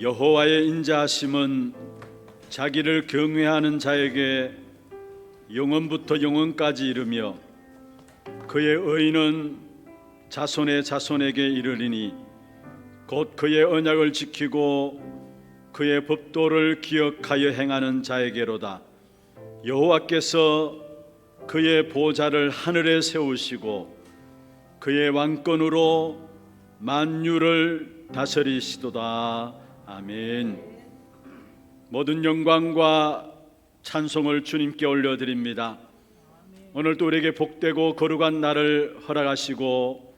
여호와의 인자하심은 자기를 경외하는 자에게 영원부터 영원까지 이르며 그의 의는 자손의 자손에게 이르리니 곧 그의 언약을 지키고 그의 법도를 기억하여 행하는 자에게로다. 여호와께서 그의 보좌를 하늘에 세우시고 그의 왕권으로 만유를 다스리시도다. 아멘. 모든 영광과 찬송을 주님께 올려드립니다. 오늘도 우리에게 복되고 거룩한 날을 허락하시고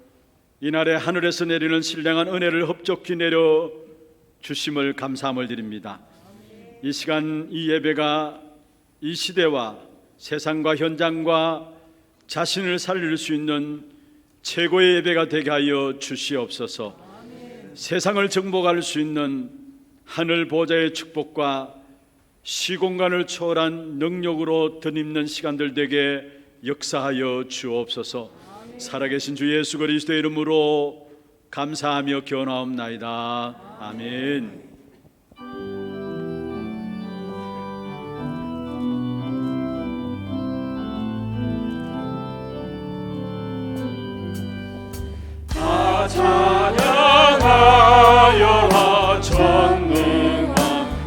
이날에 하늘에서 내리는 신령한 은혜를 흡족히 내려 주심을 감사함을 드립니다. 이 시간 이 예배가 이 시대와 세상과 현장과 자신을 살릴 수 있는 최고의 예배가 되게 하여 주시옵소서. 세상을 정복할 수 있는 하늘 보좌의 축복과 시공간을 초월한 능력으로 덧입는 시간들 되게 역사하여 주옵소서. 살아계신 주 예수 그리스도의 이름으로 감사하며 기원하옵나이다. 아멘. 다 찬양하여라 전능한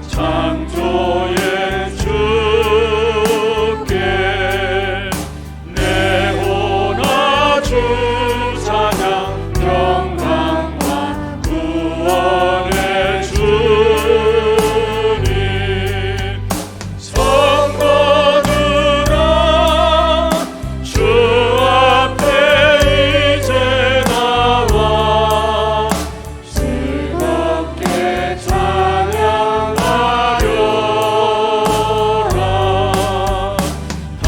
창조의 주께 내 혼아 주 찬양 영광과 구원의 주님 성도들아 주 앞에 이제 나와 즐겁게 찬양하여라. 다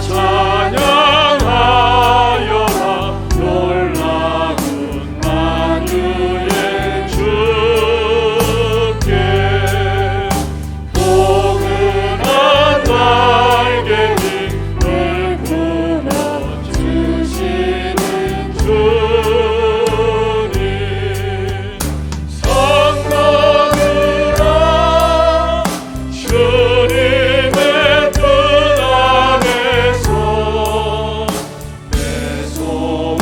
찬양하여라 놀라운 만유의 주께 포근한 날개를 굽어 주시는 주님 성도들아 주님의 뜻 안에서 내 소원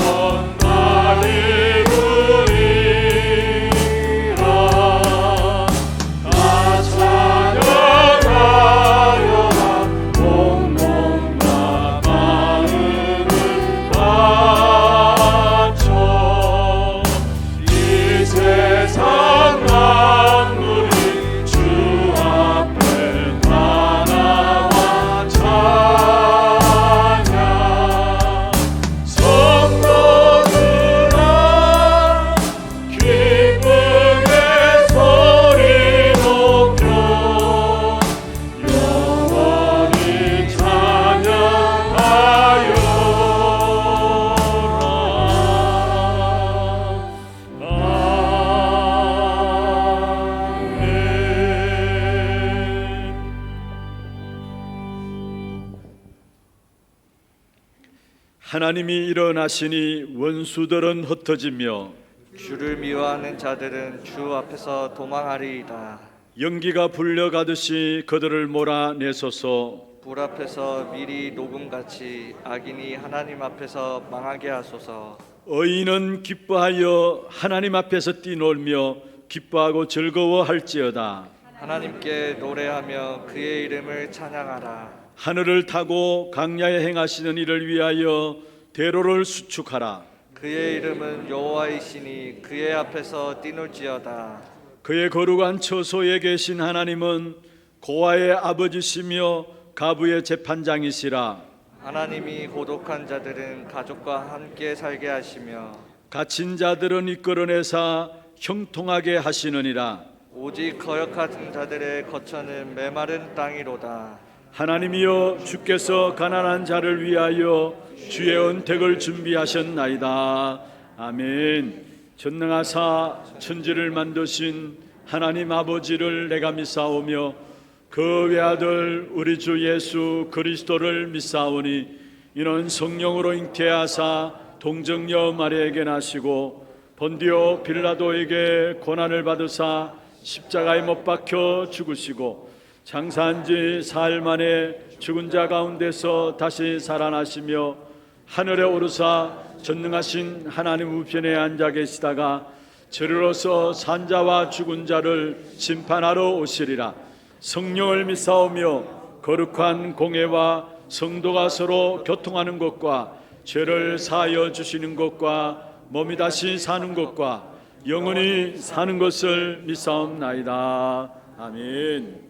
다 이루리라. 다 찬양하여라 온몸과 마음을 바쳐 이 세상 만물이 주 앞에 다 나와 찬양 성도들아 기쁨의 소리 높여 영원히 찬양하여라. 하나님이 일어나시니 원수들은 흩어지며 주를 미워하는 자들은 주 앞에서 도망하리이다. 연기가 불려가듯이 그들을 몰아내소서. 불 앞에서 미리 녹음같이 악인이 하나님 앞에서 망하게 하소서. 의인은 기뻐하여 하나님 앞에서 뛰놀며 기뻐하고 즐거워할지어다. 하나님께 노래하며 그의 이름을 찬양하라. 하늘을 타고 강야에 행하시는 이를 위하여 대로를 수축하라. 그의 이름은 여호와이시니 그의 앞에서 뛰놀지어다. 그의 거룩한 처소에 계신 하나님은 고아의 아버지시며 가부의 재판장이시라. 하나님이 고독한 자들은 가족과 함께 살게 하시며 갇힌 자들은 이끌어내사 형통하게 하시느니라. 오직 거역한 자들의 거처는 메마른 땅이로다. 하나님이여 주께서 가난한 자를 위하여 주의 은택을 준비하셨나이다. 아멘. 전능하사 천지를 만드신 하나님 아버지를 내가 믿사오며 그 외아들 우리 주 예수 그리스도를 믿사오니 이는 성령으로 잉태하사 동정녀 마리아에게 나시고 본디오 빌라도에게 고난을 받으사 십자가에 못 박혀 죽으시고 장사한 지 사흘 만에 죽은 자 가운데서 다시 살아나시며 하늘에 오르사 전능하신 하나님 우편에 앉아 계시다가 저리로서 산자와 죽은 자를 심판하러 오시리라. 성령을 믿사오며 거룩한 공회와 성도가 서로 교통하는 것과 죄를 사하여 주시는 것과 몸이 다시 사는 것과 영원히 사는 것을 믿사옵나이다. 아멘.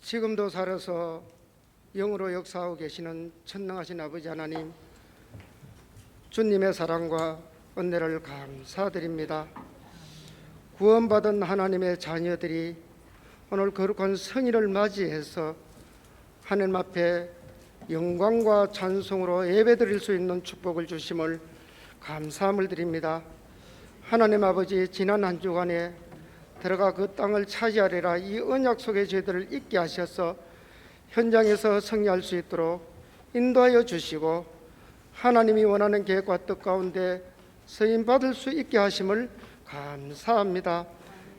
지금도 살아서 영으로 역사하고 계시는 천능하신 아버지 하나님, 주님의 사랑과 은혜를 감사드립니다. 구원받은 하나님의 자녀들이 오늘 거룩한 성일을 맞이해서 하나님 앞에 영광과 찬송으로 예배드릴 수 있는 축복을 주심을 감사함을 드립니다. 하나님 아버지, 지난 한 주간에 들어가 그 땅을 차지하리라 이 언약 속의 저희들을 있게 하셔서 현장에서 승리할 수 있도록 인도하여 주시고 하나님이 원하는 계획과 뜻 가운데 쓰임받을 수 있게 하심을 감사합니다.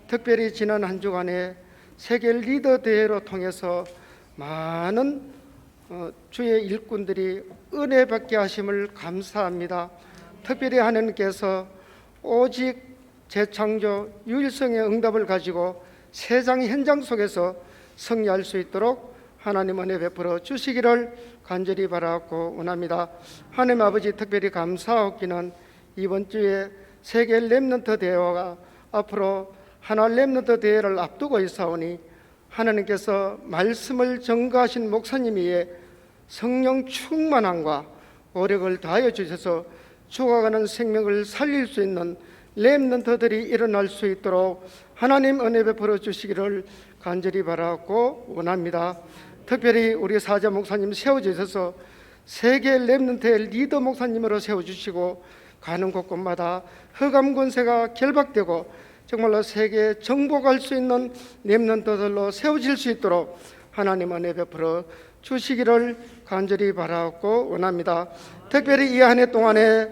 특별히 지난 한 주간에 세계 리더 대회로 통해서 많은 주의 일꾼들이 은혜 받게 하심을 감사합니다. 특별히 하나님께서 오직 재창조 유일성의 응답을 가지고 세상 현장 속에서 승리할 수 있도록 하나님 은혜 베풀어 주시기를 간절히 바라고 원합니다. 하나님 아버지, 특별히 감사하기는 이번 주에 세계 렘넌트 대회가 앞으로 하나 렘넌트 대회를 앞두고 있사오니 하나님께서 말씀을 전가하신 목사님 위에 성령 충만함과 오력을 다하여 주셔서 죽어가는 생명을 살릴 수 있는 렘넌트들이 일어날 수 있도록 하나님 은혜 베풀어 주시기를 간절히 바라고 원합니다. 특별히 우리 사자 목사님 세워주셔서 세계 렘넌트의 리더 목사님으로 세워주시고 가는 곳곳마다 흑암 권세가 결박되고 정말로 세계에 정복할 수 있는 렘넌트들로 세워질 수 있도록 하나님 은혜 베풀어 주시기를 간절히 바라고 원합니다. 특별히 이 한 해 동안에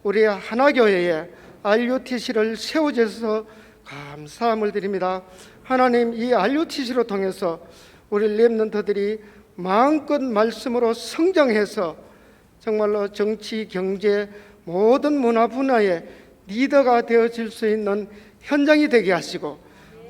우리 하나교회에 RUTC를 세워주셔서 감사함을 드립니다. 하나님, 이 RUTC로 통해서 우리 렘넌트들이 마음껏 말씀으로 성장해서 정말로 정치, 경제, 모든 문화 분야의 리더가 되어질 수 있는 현장이 되게 하시고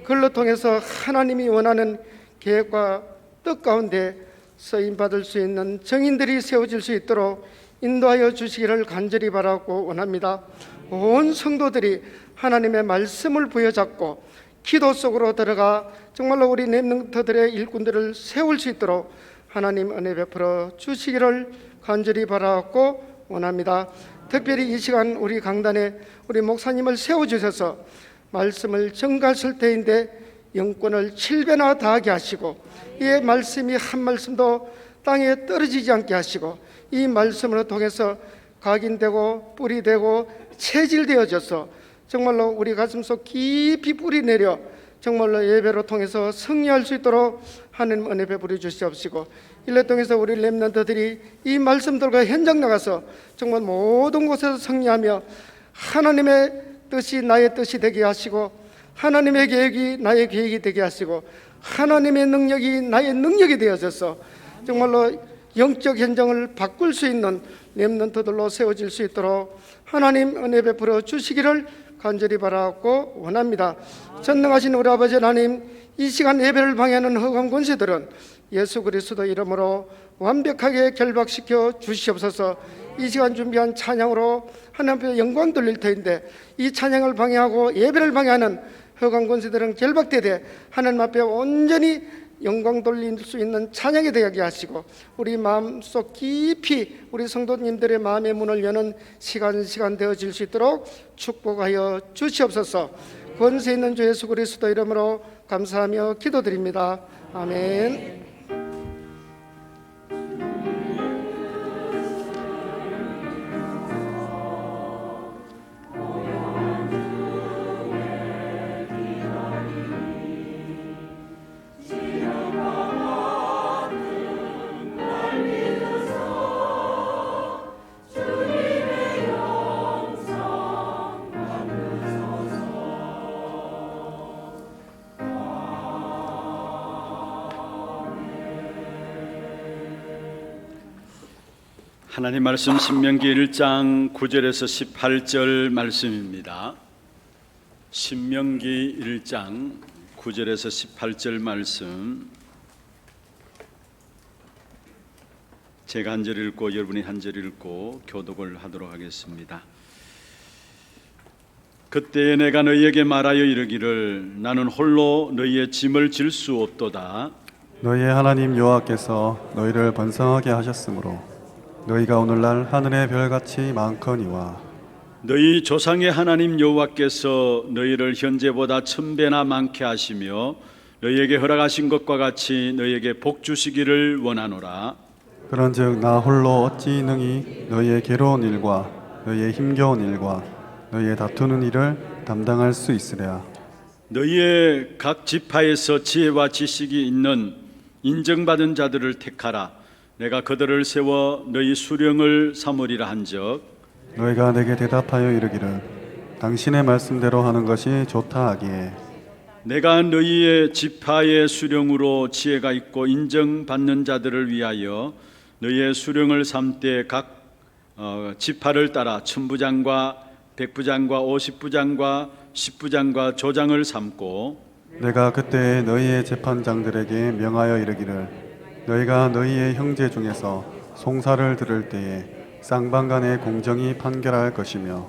그걸로 통해서 하나님이 원하는 계획과 뜻 가운데 쓰임받을 수 있는 정인들이 세워질 수 있도록 인도하여 주시기를 간절히 바라고 원합니다. 온 성도들이 하나님의 말씀을 부여잡고 기도 속으로 들어가 정말로 우리 렘넌트들의 일꾼들을 세울 수 있도록 하나님 은혜 베풀어 주시기를 간절히 바라고 원합니다. 특별히 이 시간 우리 강단에 우리 목사님을 세워주셔서 말씀을 전가하실 때인데 영권을 7배나 더하게 하시고 이 말씀이 한 말씀도 땅에 떨어지지 않게 하시고 이 말씀을 통해서 각인되고 뿌리되고 체질되어져서 정말로 우리 가슴속 깊이 뿌리 내려 정말로 예배로 통해서 승리할 수 있도록 하나님 은혜 베풀어 주시옵시고 일을 통해서 우리 렘넌트들이 이 말씀들과 현장 나가서 정말 모든 곳에서 승리하며 하나님의 뜻이 나의 뜻이 되게 하시고 하나님의 계획이 나의 계획이 되게 하시고 하나님의 능력이 나의 능력이 되어져서 정말로 영적 현장을 바꿀 수 있는 렘넌트들로 세워질 수 있도록 하나님 은혜 베풀어 주시기를 간절히 바라고 원합니다. 전능하신 우리 아버지 하나님, 이 시간 예배를 방해하는 흑암 권세들은 예수 그리스도 이름으로 완벽하게 결박시켜 주시옵소서. 이 시간 준비한 찬양으로 하나님 앞에 영광 돌릴 터인데 이 찬양을 방해하고 예배를 방해하는 흑암 권세들은 결박되되 하나님 앞에 온전히 영광 돌릴 수 있는 찬양이 되게 하시고 우리 마음속 깊이 우리 성도님들의 마음의 문을 여는 시간 되어질 수 있도록 축복하여 주시옵소서. 권세 있는 주 예수 그리스도 이름으로 감사하며 기도드립니다. 아멘. 하나님 말씀 신명기 1장 9절에서 18절 말씀입니다. 신명기 1장 9절에서 18절 말씀 제가 한 절 읽고 여러분이 한 절 읽고 교독을 하도록 하겠습니다. 그때에 내가 너희에게 말하여 이르기를 나는 홀로 너희의 짐을 질 수 없도다. 너희의 하나님 여호와께서 너희를 번성하게 하셨으므로 너희가 오늘날 하늘의 별같이 많거니와 너희 조상의 하나님 여호와께서 너희를 현재보다 1000배나 많게 하시며 너희에게 허락하신 것과 같이 너희에게 복 주시기를 원하노라. 그런즉 나 홀로 어찌 능히 너희의 괴로운 일과 너희의 힘겨운 일과 너희의 다투는 일을 담당할 수 있으랴. 너희의 각 지파에서 지혜와 지식이 있는 인정받은 자들을 택하라. 내가 그들을 세워 너희 수령을 삼으리라 한즉 너희가 내게 대답하여 이르기를 당신의 말씀대로 하는 것이 좋다 하기에 내가 너희의 지파의 수령으로 지혜가 있고 인정받는 자들을 위하여 너희의 수령을 삼되 각 지파를 따라 천부장과 백부장과 50부장과 10부장과 조장을 삼고 내가 그때 너희의 재판장들에게 명하여 이르기를 너희가 너희의 형제 중에서 송사를 들을 때에 쌍방간에 공정히 판결할 것이며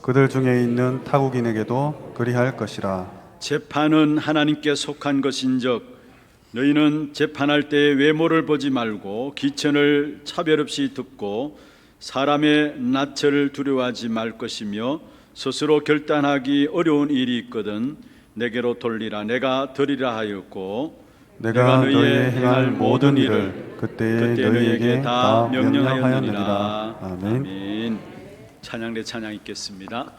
그들 중에 있는 타국인에게도 그리할 것이라. 재판은 하나님께 속한 것인즉 너희는 재판할 때에 외모를 보지 말고 기천을 차별 없이 듣고 사람의 낯을 두려워하지 말 것이며 스스로 결단하기 어려운 일이 있거든 내게로 돌리라. 내가 들으리라 하였고 내가 너희의 행할 모든 일을 그때에 너희에게 다 명령하였느니라. 아멘. 아멘. 찬양대 찬양 있겠습니다.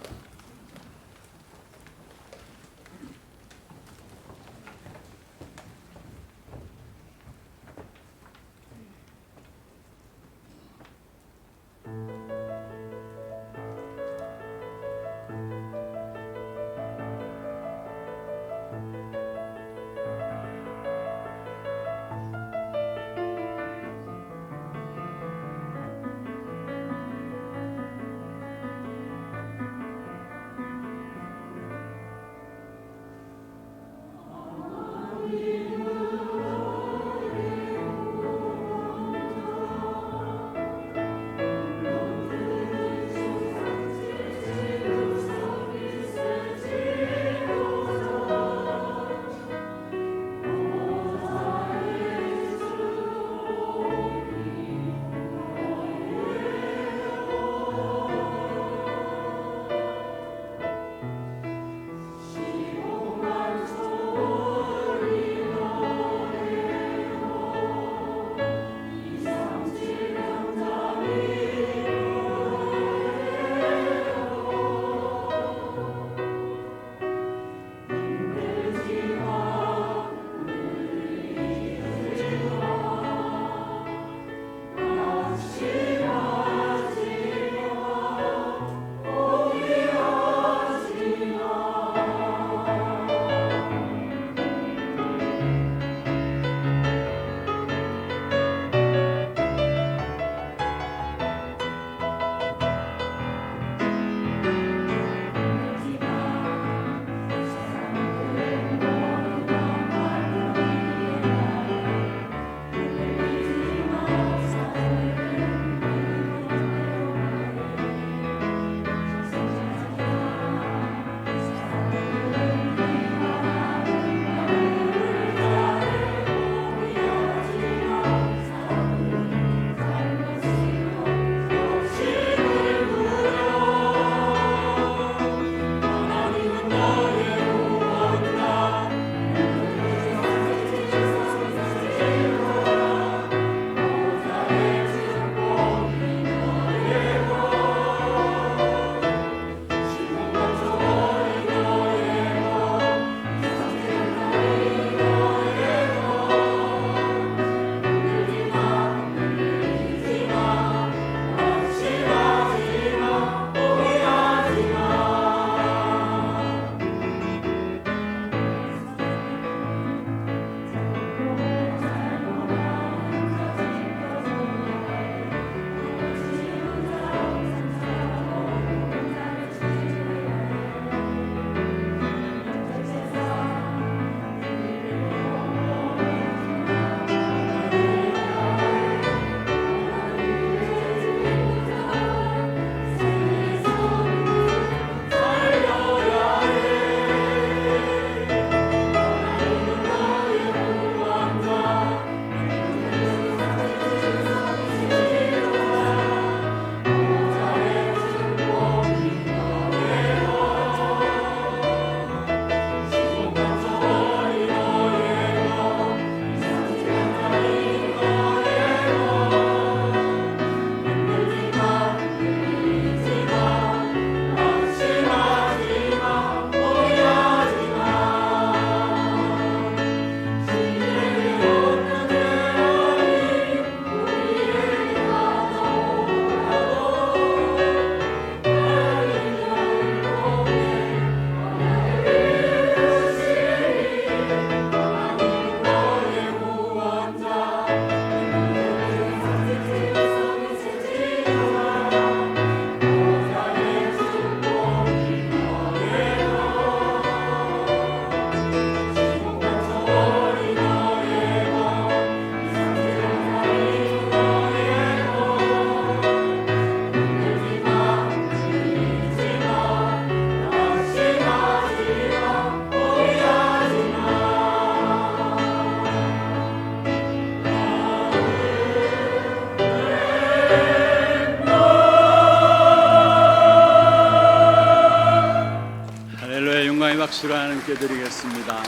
박수를 하나님께 드리겠습니다.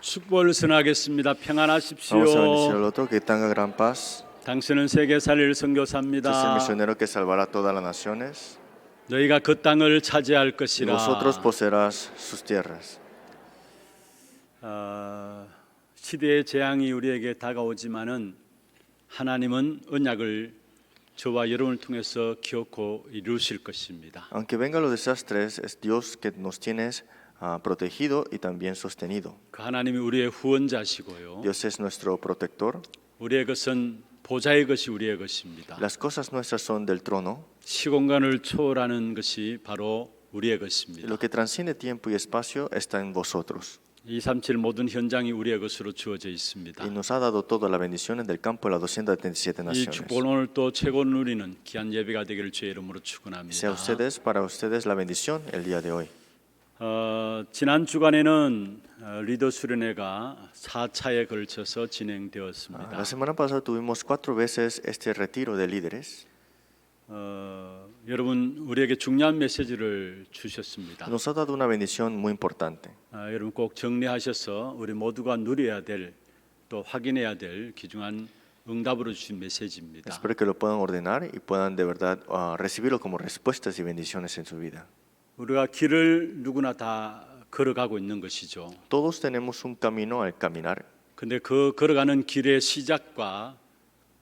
축복을 선하겠습니다. 평안하십시오. Vamos a bendecir al otro, que tenga gran paz. 당신은 세계 살릴 Este es el 선교사입니다. misionero que salvará a todas las naciones. 너희가 그 땅을 차지할 Y 것이라. vosotros poseerás sus tierras. 시대의 재앙이 우리에게 다가오지만은 하나님은 언약을 저와 여러분을 통해서 기억고 이루실 것입니다. Aunque vengan los desastres, es Dios que nos tiene protegido y también sostenido. 그 하나님이 우리의 후원자시고요. Dios es nuestro protector. 우리의 것은 보좌의 것이 우리의 것입니다. Las cosas nuestras son del trono. 시공간을 초월하는 것이 바로 우리의 Y 것입니다. lo que transciende tiempo y espacio está en vosotros. 237 모든 현장이 우리의 것으로 주어져 Y 있습니다. nos ha dado todas las bendiciones del campo de las 277 이 naciones. 축복을 오늘 또 최고 누리는 귀한 예배가 되기를 주의 이름으로 Sea 축원합니다. ustedes, para ustedes la bendición el día de hoy. 지난 주간에는 리더 수련회가 4차에 걸쳐서 진행되었습니다. La semana pasada tuvimos 4 veces este retiro de líderes. 여러분 우리에게 중요한 메시지를 주셨습니다. Nos ha dado una bendición muy importante. 여러분 꼭 정리하셔서 우리 모두가 누려야 될 또 확인해야 될 귀중한 응답으로 주신 메시지입니다. Espero que lo puedan ordenar y puedan de verdad recibirlo como respuestas y bendiciones en su vida. 우리가 길을 누구나 다 걸어가고 있는 것이죠. Todos tenemos un camino al caminar, 근데 그 걸어가는 길의 시작과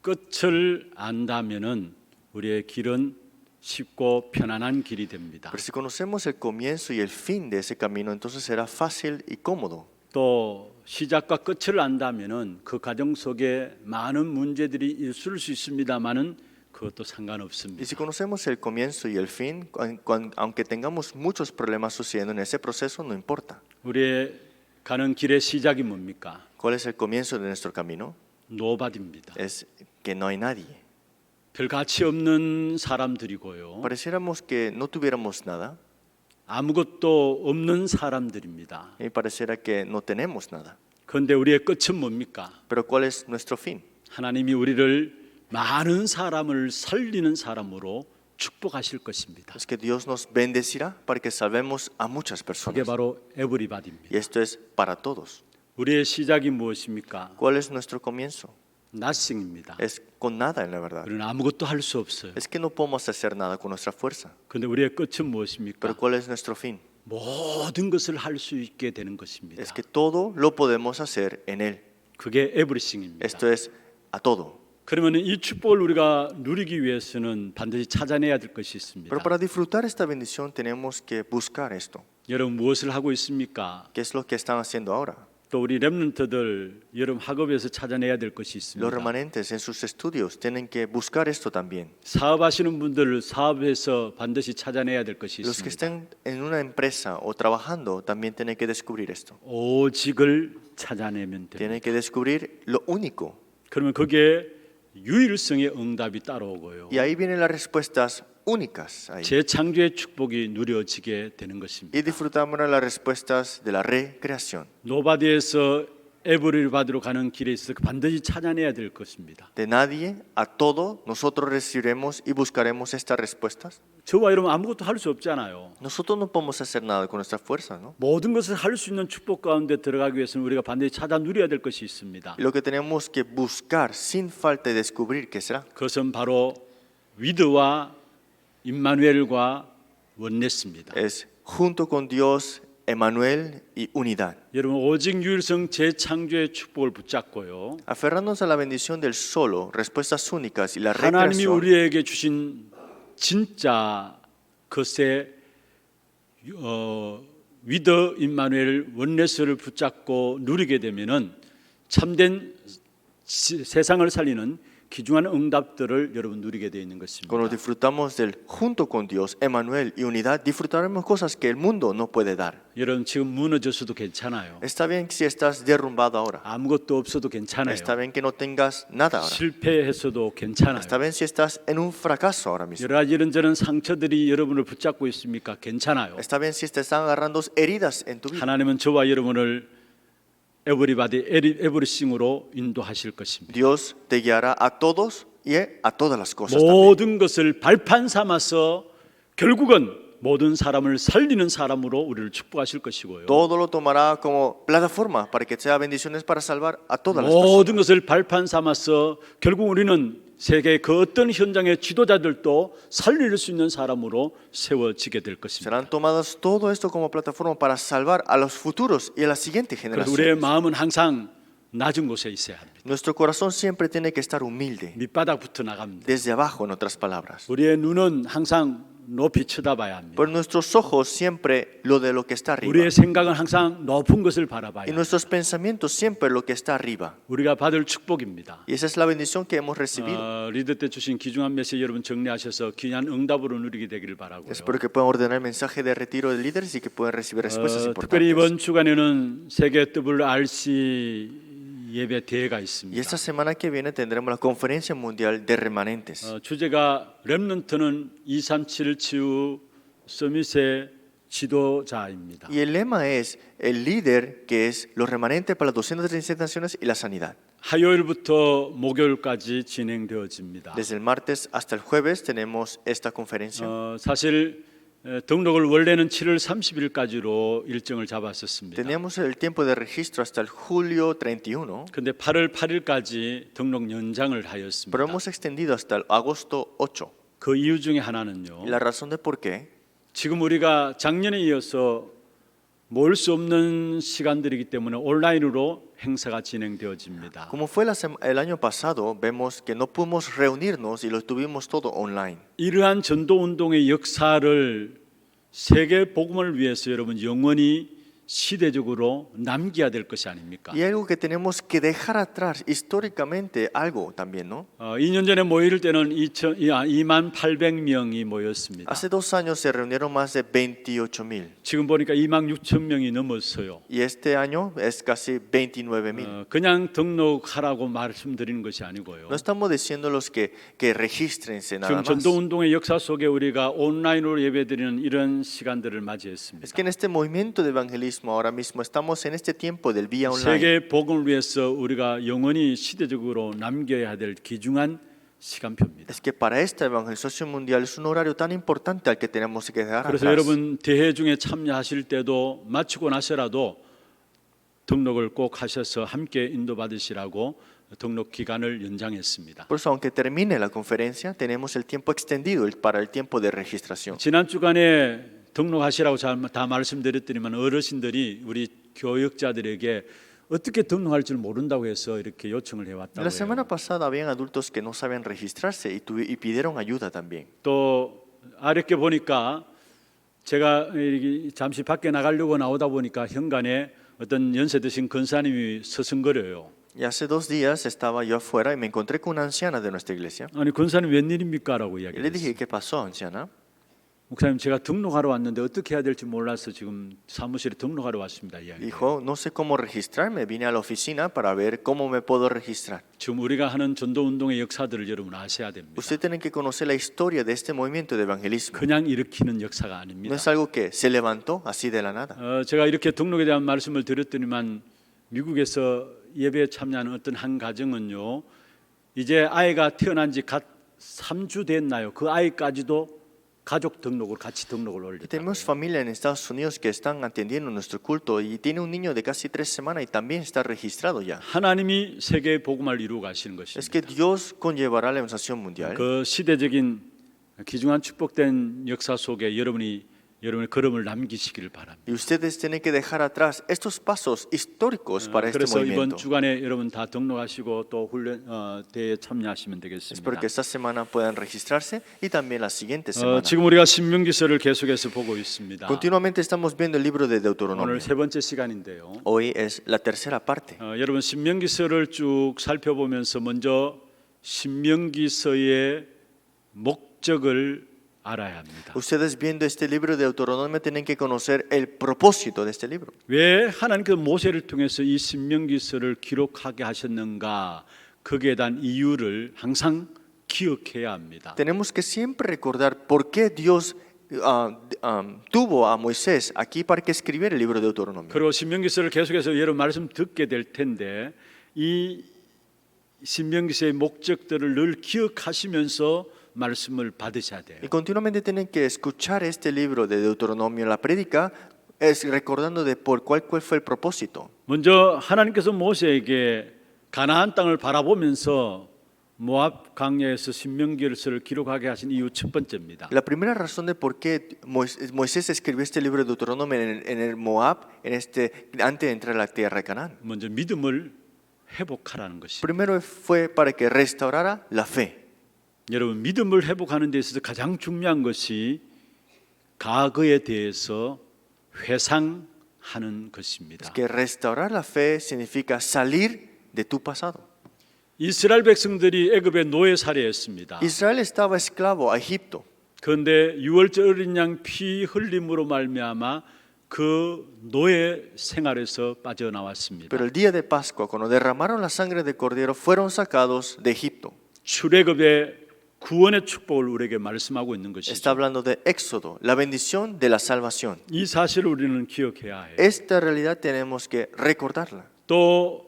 끝을 안다면은 우리의 길은 쉽고 편안한 길이 됩니다. pero si conocemos el comienzo y el fin de ese camino, entonces será fácil y cómodo. 또 시작과 끝을 안다면은 그 과정 속에 많은 문제들이 있을 수 있습니다만은 그것도 Y 상관없습니다. si conocemos el comienzo y el fin, aunque tengamos muchos problemas sucediendo en ese proceso, no importa. 우리의 가는 길의 시작이 뭡니까? ¿Cuál es el comienzo de nuestro camino? 노바디입니다. Es que no hay nadie. 별 가치 없는 사람들이고요. Pareciéramos que no tuviéramos nada 아무것도 없는 사람들입니다. y pareciera que no tenemos nada. 그런데 우리의 끝은 뭡니까? Pero ¿cuál es nuestro fin? 하나님이 우리를 많은 사람을 살리는 사람으로 축복하실 것입니다. Es que Dios nos bendecirá para que salvemos a muchas 그게 personas. 바로 에브리바디입니다. Y esto es para todos. 우리의 시작이 무엇입니까? ¿Cuál es nuestro comienzo? nothing입니다. Es con nada en la verdad. 우리는 아무것도 할 수 없어요. Es que no podemos hacer nada con nuestra fuerza. 그런데 우리의 끝은 무엇입니까? Pero ¿cuál es nuestro fin? 모든 것을 할 수 있게 되는 것입니다. Es que todo lo podemos hacer en Él. 그게 에브리싱입니다. Esto es a todo. 그러면 이 축복을 우리가 누리기 위해서는 반드시 찾아내야 될 것이 있습니다. Pero para disfrutar esta bendición tenemos que buscar esto. 여러분 무엇을 하고 있습니까? ¿Qué es lo que están haciendo ahora? 또 우리 렘넌트들 여러분 학업에서 찾아내야 될 것이 Los 있습니다. remanentes en sus estudios tienen que buscar esto también. 사업하시는 분들 사업에서 반드시 찾아내야 될 것이 Los que 있습니다. estén en una empresa o trabajando también tienen que descubrir esto. 오직을 찾아내면 됩니다. Tienen que descubrir lo único. 그러면 거기에 유일성의 응답이 따라오고요. Y ahí vienen las respuestas únicas. Ahí. 재창조의 축복이 누려지게 되는 것입니다. Y disfrutamos las respuestas de la recreación. 노바디에서 에브리바디로 가는 길에 있어서 반드시 찾아내야 될 것입니다. De nadie a todo nosotros recibiremos y buscaremos estas respuestas. 저와 여러분 아무것도 할 수 없잖아요. Nosotros no podemos hacer nada con nuestra fuerza, ¿no? 모든 것을 할 수 있는 축복 가운데 들어가기 위해서는 우리가 반드시 찾아 누려야 될 것이 있습니다. Y lo que tenemos que buscar sin falta de descubrir qué será. 그것은 바로 위드와 임마누엘과 원네스입니다. Es junto con Dios, Emmanuel y unidad. 여러분 오직 유일성 재창조의 축복을 붙잡고요. Aferrándonos a la bendición del solo, respuestas únicas y la 하나님이 recreación. 우리에게 주신 진짜 것의 위드 임마누엘 원네스를 붙잡고 누리게 되면은 참된 세상을 살리는 귀중한 응답들을 여러분 누리게 되어 있는 것입니다. Cuando disfrutamos del junto con Dios, Emmanuel y unidad, disfrutaremos cosas que el mundo no puede dar. 여러분 지금 무너졌어도 괜찮아요. Está bien si estás derrumbado ahora. 아무것도 없어도 괜찮아요. Está bien que no tengas nada ahora. 실패했어도 괜찮아요. Está bien si estás en un fracaso ahora mismo. 여러 가지 이런저런 상처들이 여러분을 붙잡고 있습니까? 괜찮아요. Está bien si te están agarrando heridas en tu vida. 하나님은 저와 여러분을 에브리바디 에브리싱으로 인도하실 것입니다. Dios te guiará a todos y a todas las cosas también. 모든 것을 발판 삼아서 결국은 모든 사람을 살리는 사람으로 우리를 축복하실 것이고요. todo lo tomará como plataforma para que sea bendiciones para salvar a todas las 모든 personas. 것을 발판 삼아서 결국 우리는 세계 그 어떤 현장의 지도자들도 살릴 수 있는 사람으로 세워지게 될 것입니다. Serán tomados todo esto como plataforma para salvar a los futuros y a la siguiente 그래서 우리의 generación. 마음은 항상 낮은 곳에 있어야 합니다. Nuestro corazón siempre tiene que estar humilde, 밑바닥부터 나갑니다. desde abajo, en otras palabras. 우리의 눈은 항상 높이 쳐다봐야 합니다. Por nuestros ojos siempre lo de lo que está arriba. 우리의 생각은 항상 높은 것을 바라봐야 Y 합니다. nuestros pensamientos siempre lo que está arriba. 우리가 받을 축복입니다. Y esa es la bendición que hemos recibido. 리더 때 주신 귀중한 메시지 여러분 정리하셔서 귀한 응답으로 누리게 되기를 바라고요. Espero que puedan ordenar el mensaje de retiro de líderes y que puedan recibir respuestas 특별히 importantes. 이번 주간에는 세계 WRC 예배 대회가 Y 있습니다. esta semana que viene tendremos la conferencia mundial de remanentes. 주제가 렘넌트는 237 치유 서밋의 지도자입니다. Y el lema es el líder que es los remanentes para las 237 naciones y la sanidad. 화요일부터 목요일까지 진행되어집니다. Desde el martes hasta el jueves tenemos esta conferencia. 사실 등록을 원래는 7월 30일까지로 일정을 잡았었습니다. Teníamos el tiempo de registro hasta el julio 31, 근데 8월 8일까지 등록 연장을 pero 하였습니다. hemos extendido hasta el agosto 8. 그 이유 중에 하나는요. Y la razón de por qué, 지금 우리가 작년에 이어서 모일 수 없는 시간들이기 때문에 온라인으로 행사가 진행되어집니다. como fue el año pasado, vemos que no pudimos reunirnos y lo tuvimos todo online. 이러한 전도 운동의 역사를 세계 복음을 위해서 여러분 영원히 시대적으로 남겨야 될 것이 아닙니까? Y algo que tenemos que dejar atrás históricamente, algo también, ¿no? 2년 전에 모일 때는 28,000명이 모였습니다. Hace 2 años se reunieron más de 28,000 지금 보니까 26,000명이 넘었어요. y este año es casi 29,000. 그냥 등록하라고 말씀드리는 것이 아니고요. No estamos diciéndolos que regístrense nada 지금 más. 전도 운동의 역사 속에 우리가 온라인으로 예배드리는 이런 시간들을 맞이했습니다. Es que en este movimiento de evangelismo ahora mismo estamos en este tiempo del vía online. 세계 복음을 위해서 우리가 영원히 시대적으로 남겨야 될 귀중한 시간표입니다. Es que para esta evangelización mundial es un horario tan importante al que tenemos que dejar 그래서 atrás. 여러분 대회 중에 참여하실 때도 마치고 나서라도 등록을 꼭 하셔서 함께 인도받으시라고 등록 기간을 연장했습니다. Por eso, aunque termine la conferencia, tenemos el tiempo extendido para el tiempo de registración. 지난 주간에 등록하시라고 다 말씀드렸더니만 어르신들이 우리 교역자들에게 어떻게 등록할 줄 모른다고 해서 이렇게 요청을 해왔다고 La semana 해요. pasada habían adultos que no sabían registrarse y pidieron ayuda también. 또 아랫게 보니까 제가 잠시 밖에 나가려고 나오다 보니까 현관에 어떤 연세 드신 권사님이 서성거려요. Y hace 2 días estaba yo afuera y me encontré con una anciana de nuestra iglesia. 아니 권사님 웬일입니까? 라고 Y le 이야기했어요. dije, ¿qué pasó, anciana? 목사님 제가 등록하러 왔는데 어떻게 해야 될지 몰라서 지금 사무실에 등록하러 왔습니다. 이야기. Dijo, no sé cómo registrarme. Vine a la oficina para ver cómo me puedo registrar. 지금 우리가 하는 전도 운동의 역사들을 여러분 아셔야 됩니다. Usted tiene que conocer la historia de este movimiento de evangelismo. 그냥 일으키는 역사가 No 아닙니다. es algo que se levantó así de la nada. 제가 이렇게 등록에 대한 말씀을 드렸더니만 미국에서 예배에 참여하는 어떤 한 가정은요, 이제 아이가 태어난 지 갓 3주 됐나요? 그 아이까지도 가족 등록을 같이 등록을 Y 올렸다. tenemos familia en Estados Unidos que están atendiendo nuestro culto y tiene un niño de casi 3 semanas y también está registrado ya. 하나님이 세계 복음을 이루어 가시는 Es que 것입니다. Dios conllevará la evangelización mundial. 그 시대적인 귀중한 축복된 역사 속에 여러분의 걸음을 남기시기를 바랍니다. Y ustedes tienen que dejar atrás estos pasos históricos para este 그래서 이번 movimiento. 주간에 여러분 다 등록하시고 또 훈련 대회에 참여하시면 Espero 되겠습니다. que esta semana puedan registrarse y también la siguiente semana. 지금 우리가 신명기서를 계속해서 보고 있습니다. Continuamente estamos viendo el libro de 오늘 Deuteronomio. 세 번째 시간인데요. Hoy es la tercera parte. 여러분 신명기서를 쭉 살펴보면서 먼저 신명기서의 목적을 알아야 합니다. Ustedes viendo este libro de Deuteronomio tienen que conocer el propósito de este libro. 왜 하나님께서 모세를 통해서 이 신명기서를 기록하게 하셨는가? 거기에 대한 이유를 항상 기억해야 합니다. Tenemos que siempre recordar por qué Dios tuvo a Moisés aquí para que escribiera el libro de Deuteronomio. 그리고 신명기서를 계속해서 여러 말씀 듣게 될 텐데 이 신명기서의 목적들을 늘 기억하시면서 말씀을 받으셔야 돼요. Y continuamente tienen que escuchar este libro de Deuteronomio, la prédica, es recordando de cuál fue el propósito. 먼저 하나님께서 모세에게 가나안 땅을 바라보면서 모압 광야에서 신명기를 기록하게 하신 이유 첫 번째입니다. La primera razón de por qué Moisés escribió este libro de Deuteronomio en el Moab, antes de entrar a la tierra de Canaán. 먼저 믿음을 회복하라는 것이. Primero fue para que restaurara la fe. 여러분 믿음을 회복하는 데 있어서 가장 중요한 것이 과거에 대해서 회상하는 것입니다. Es que restaurar la fe significa salir de tu pasado. 이스라엘 백성들이 애굽의 노예 살해였습니다. Israel estaba esclavo a Egipto. 그런데 유월절 어린 양 피 흘림으로 말미암아 그 노예 생활에서 빠져나왔습니다. Pero el día de Pascua, cuando derramaron la sangre de cordero, fueron sacados de Egipto. 출애굽의 구원의 축복을 우리에게 말씀하고 있는 Está 것이죠. hablando de Éxodo, la bendición de la salvación. 이 사실을 우리는 기억해야 해요. Esta realidad tenemos que recordarla. 또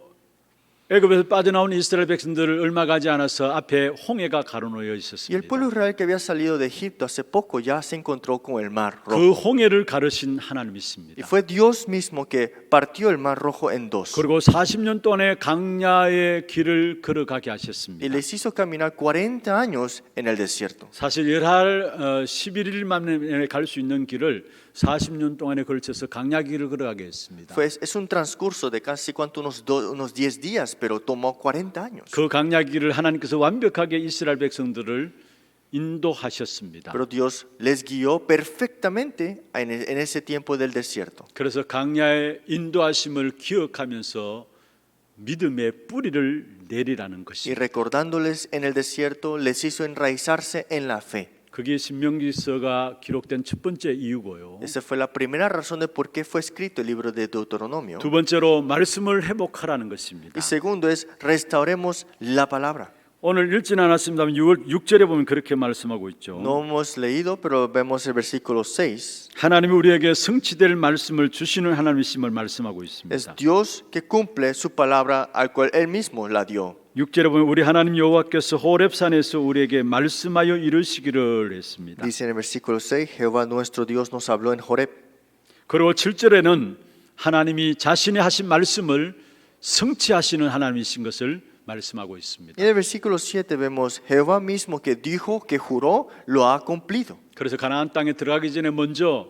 애굽에서 빠져나온 이스라엘 백성들을 얼마 가지 않아서 앞에 홍해가 가로놓여 Y el 있었습니다. pueblo Israel que había salido de Egipto hace poco ya se encontró con el mar 그 rojo. 홍해를 가르신 Y 하나님이십니다. fue Dios mismo que partió el mar rojo en dos. 그리고 40년 동안의 강야의 길을 걸어가게 Y 하셨습니다. les hizo caminar 40 años en el desierto. 사실 열할 11일 만에 갈 수 있는 길을 40년 동안에 걸쳐서 강야 길을 걸어가게 했습니다. Es un transcurso de casi unos 10 días, pero tomó 40 años. 그 강야 길을 하나님께서 완벽하게 이스라엘 백성들을 인도하셨습니다. Pero Dios les guió perfectamente en ese tiempo del desierto. 그래서 강야의 인도하심을 기억하면서 믿음의 뿌리를 내리라는 Y 것입니다. recordándoles en el desierto, les hizo enraizarse en la fe. 그게 신명기서가 기록된 첫 번째 이유고요. Esa fue la primera razón de por qué fue escrito el libro de Deuteronomio. 두 번째로 말씀을 회복하라는 것입니다. Y segundo es, restauremos la palabra. 오늘 읽지는 않았습니다만 6절에 보면 그렇게 말씀하고 있죠. No hemos leído, pero vemos el versículo 6. 하나님이 우리에게 성취될 말씀을 주시는 하나님이심을 말씀하고 Es 있습니다. Dios que cumple su palabra al cual Él mismo la dio. 6절에 보면 우리 하나님 여호와께서 호렙산에서 우리에게 말씀하여 이르시기를 했습니다. Dice en el versículo 6, Jehová nuestro Dios nos habló en Horeb. 그리고 7절에는 하나님이 자신이 하신 말씀을 성취하시는 하나님이신 것을 말씀하고 Y 있습니다. en el versículo 7 vemos, Jehová mismo que dijo, que juró, lo ha cumplido. 그래서 가나안 땅에 들어가기 전에 먼저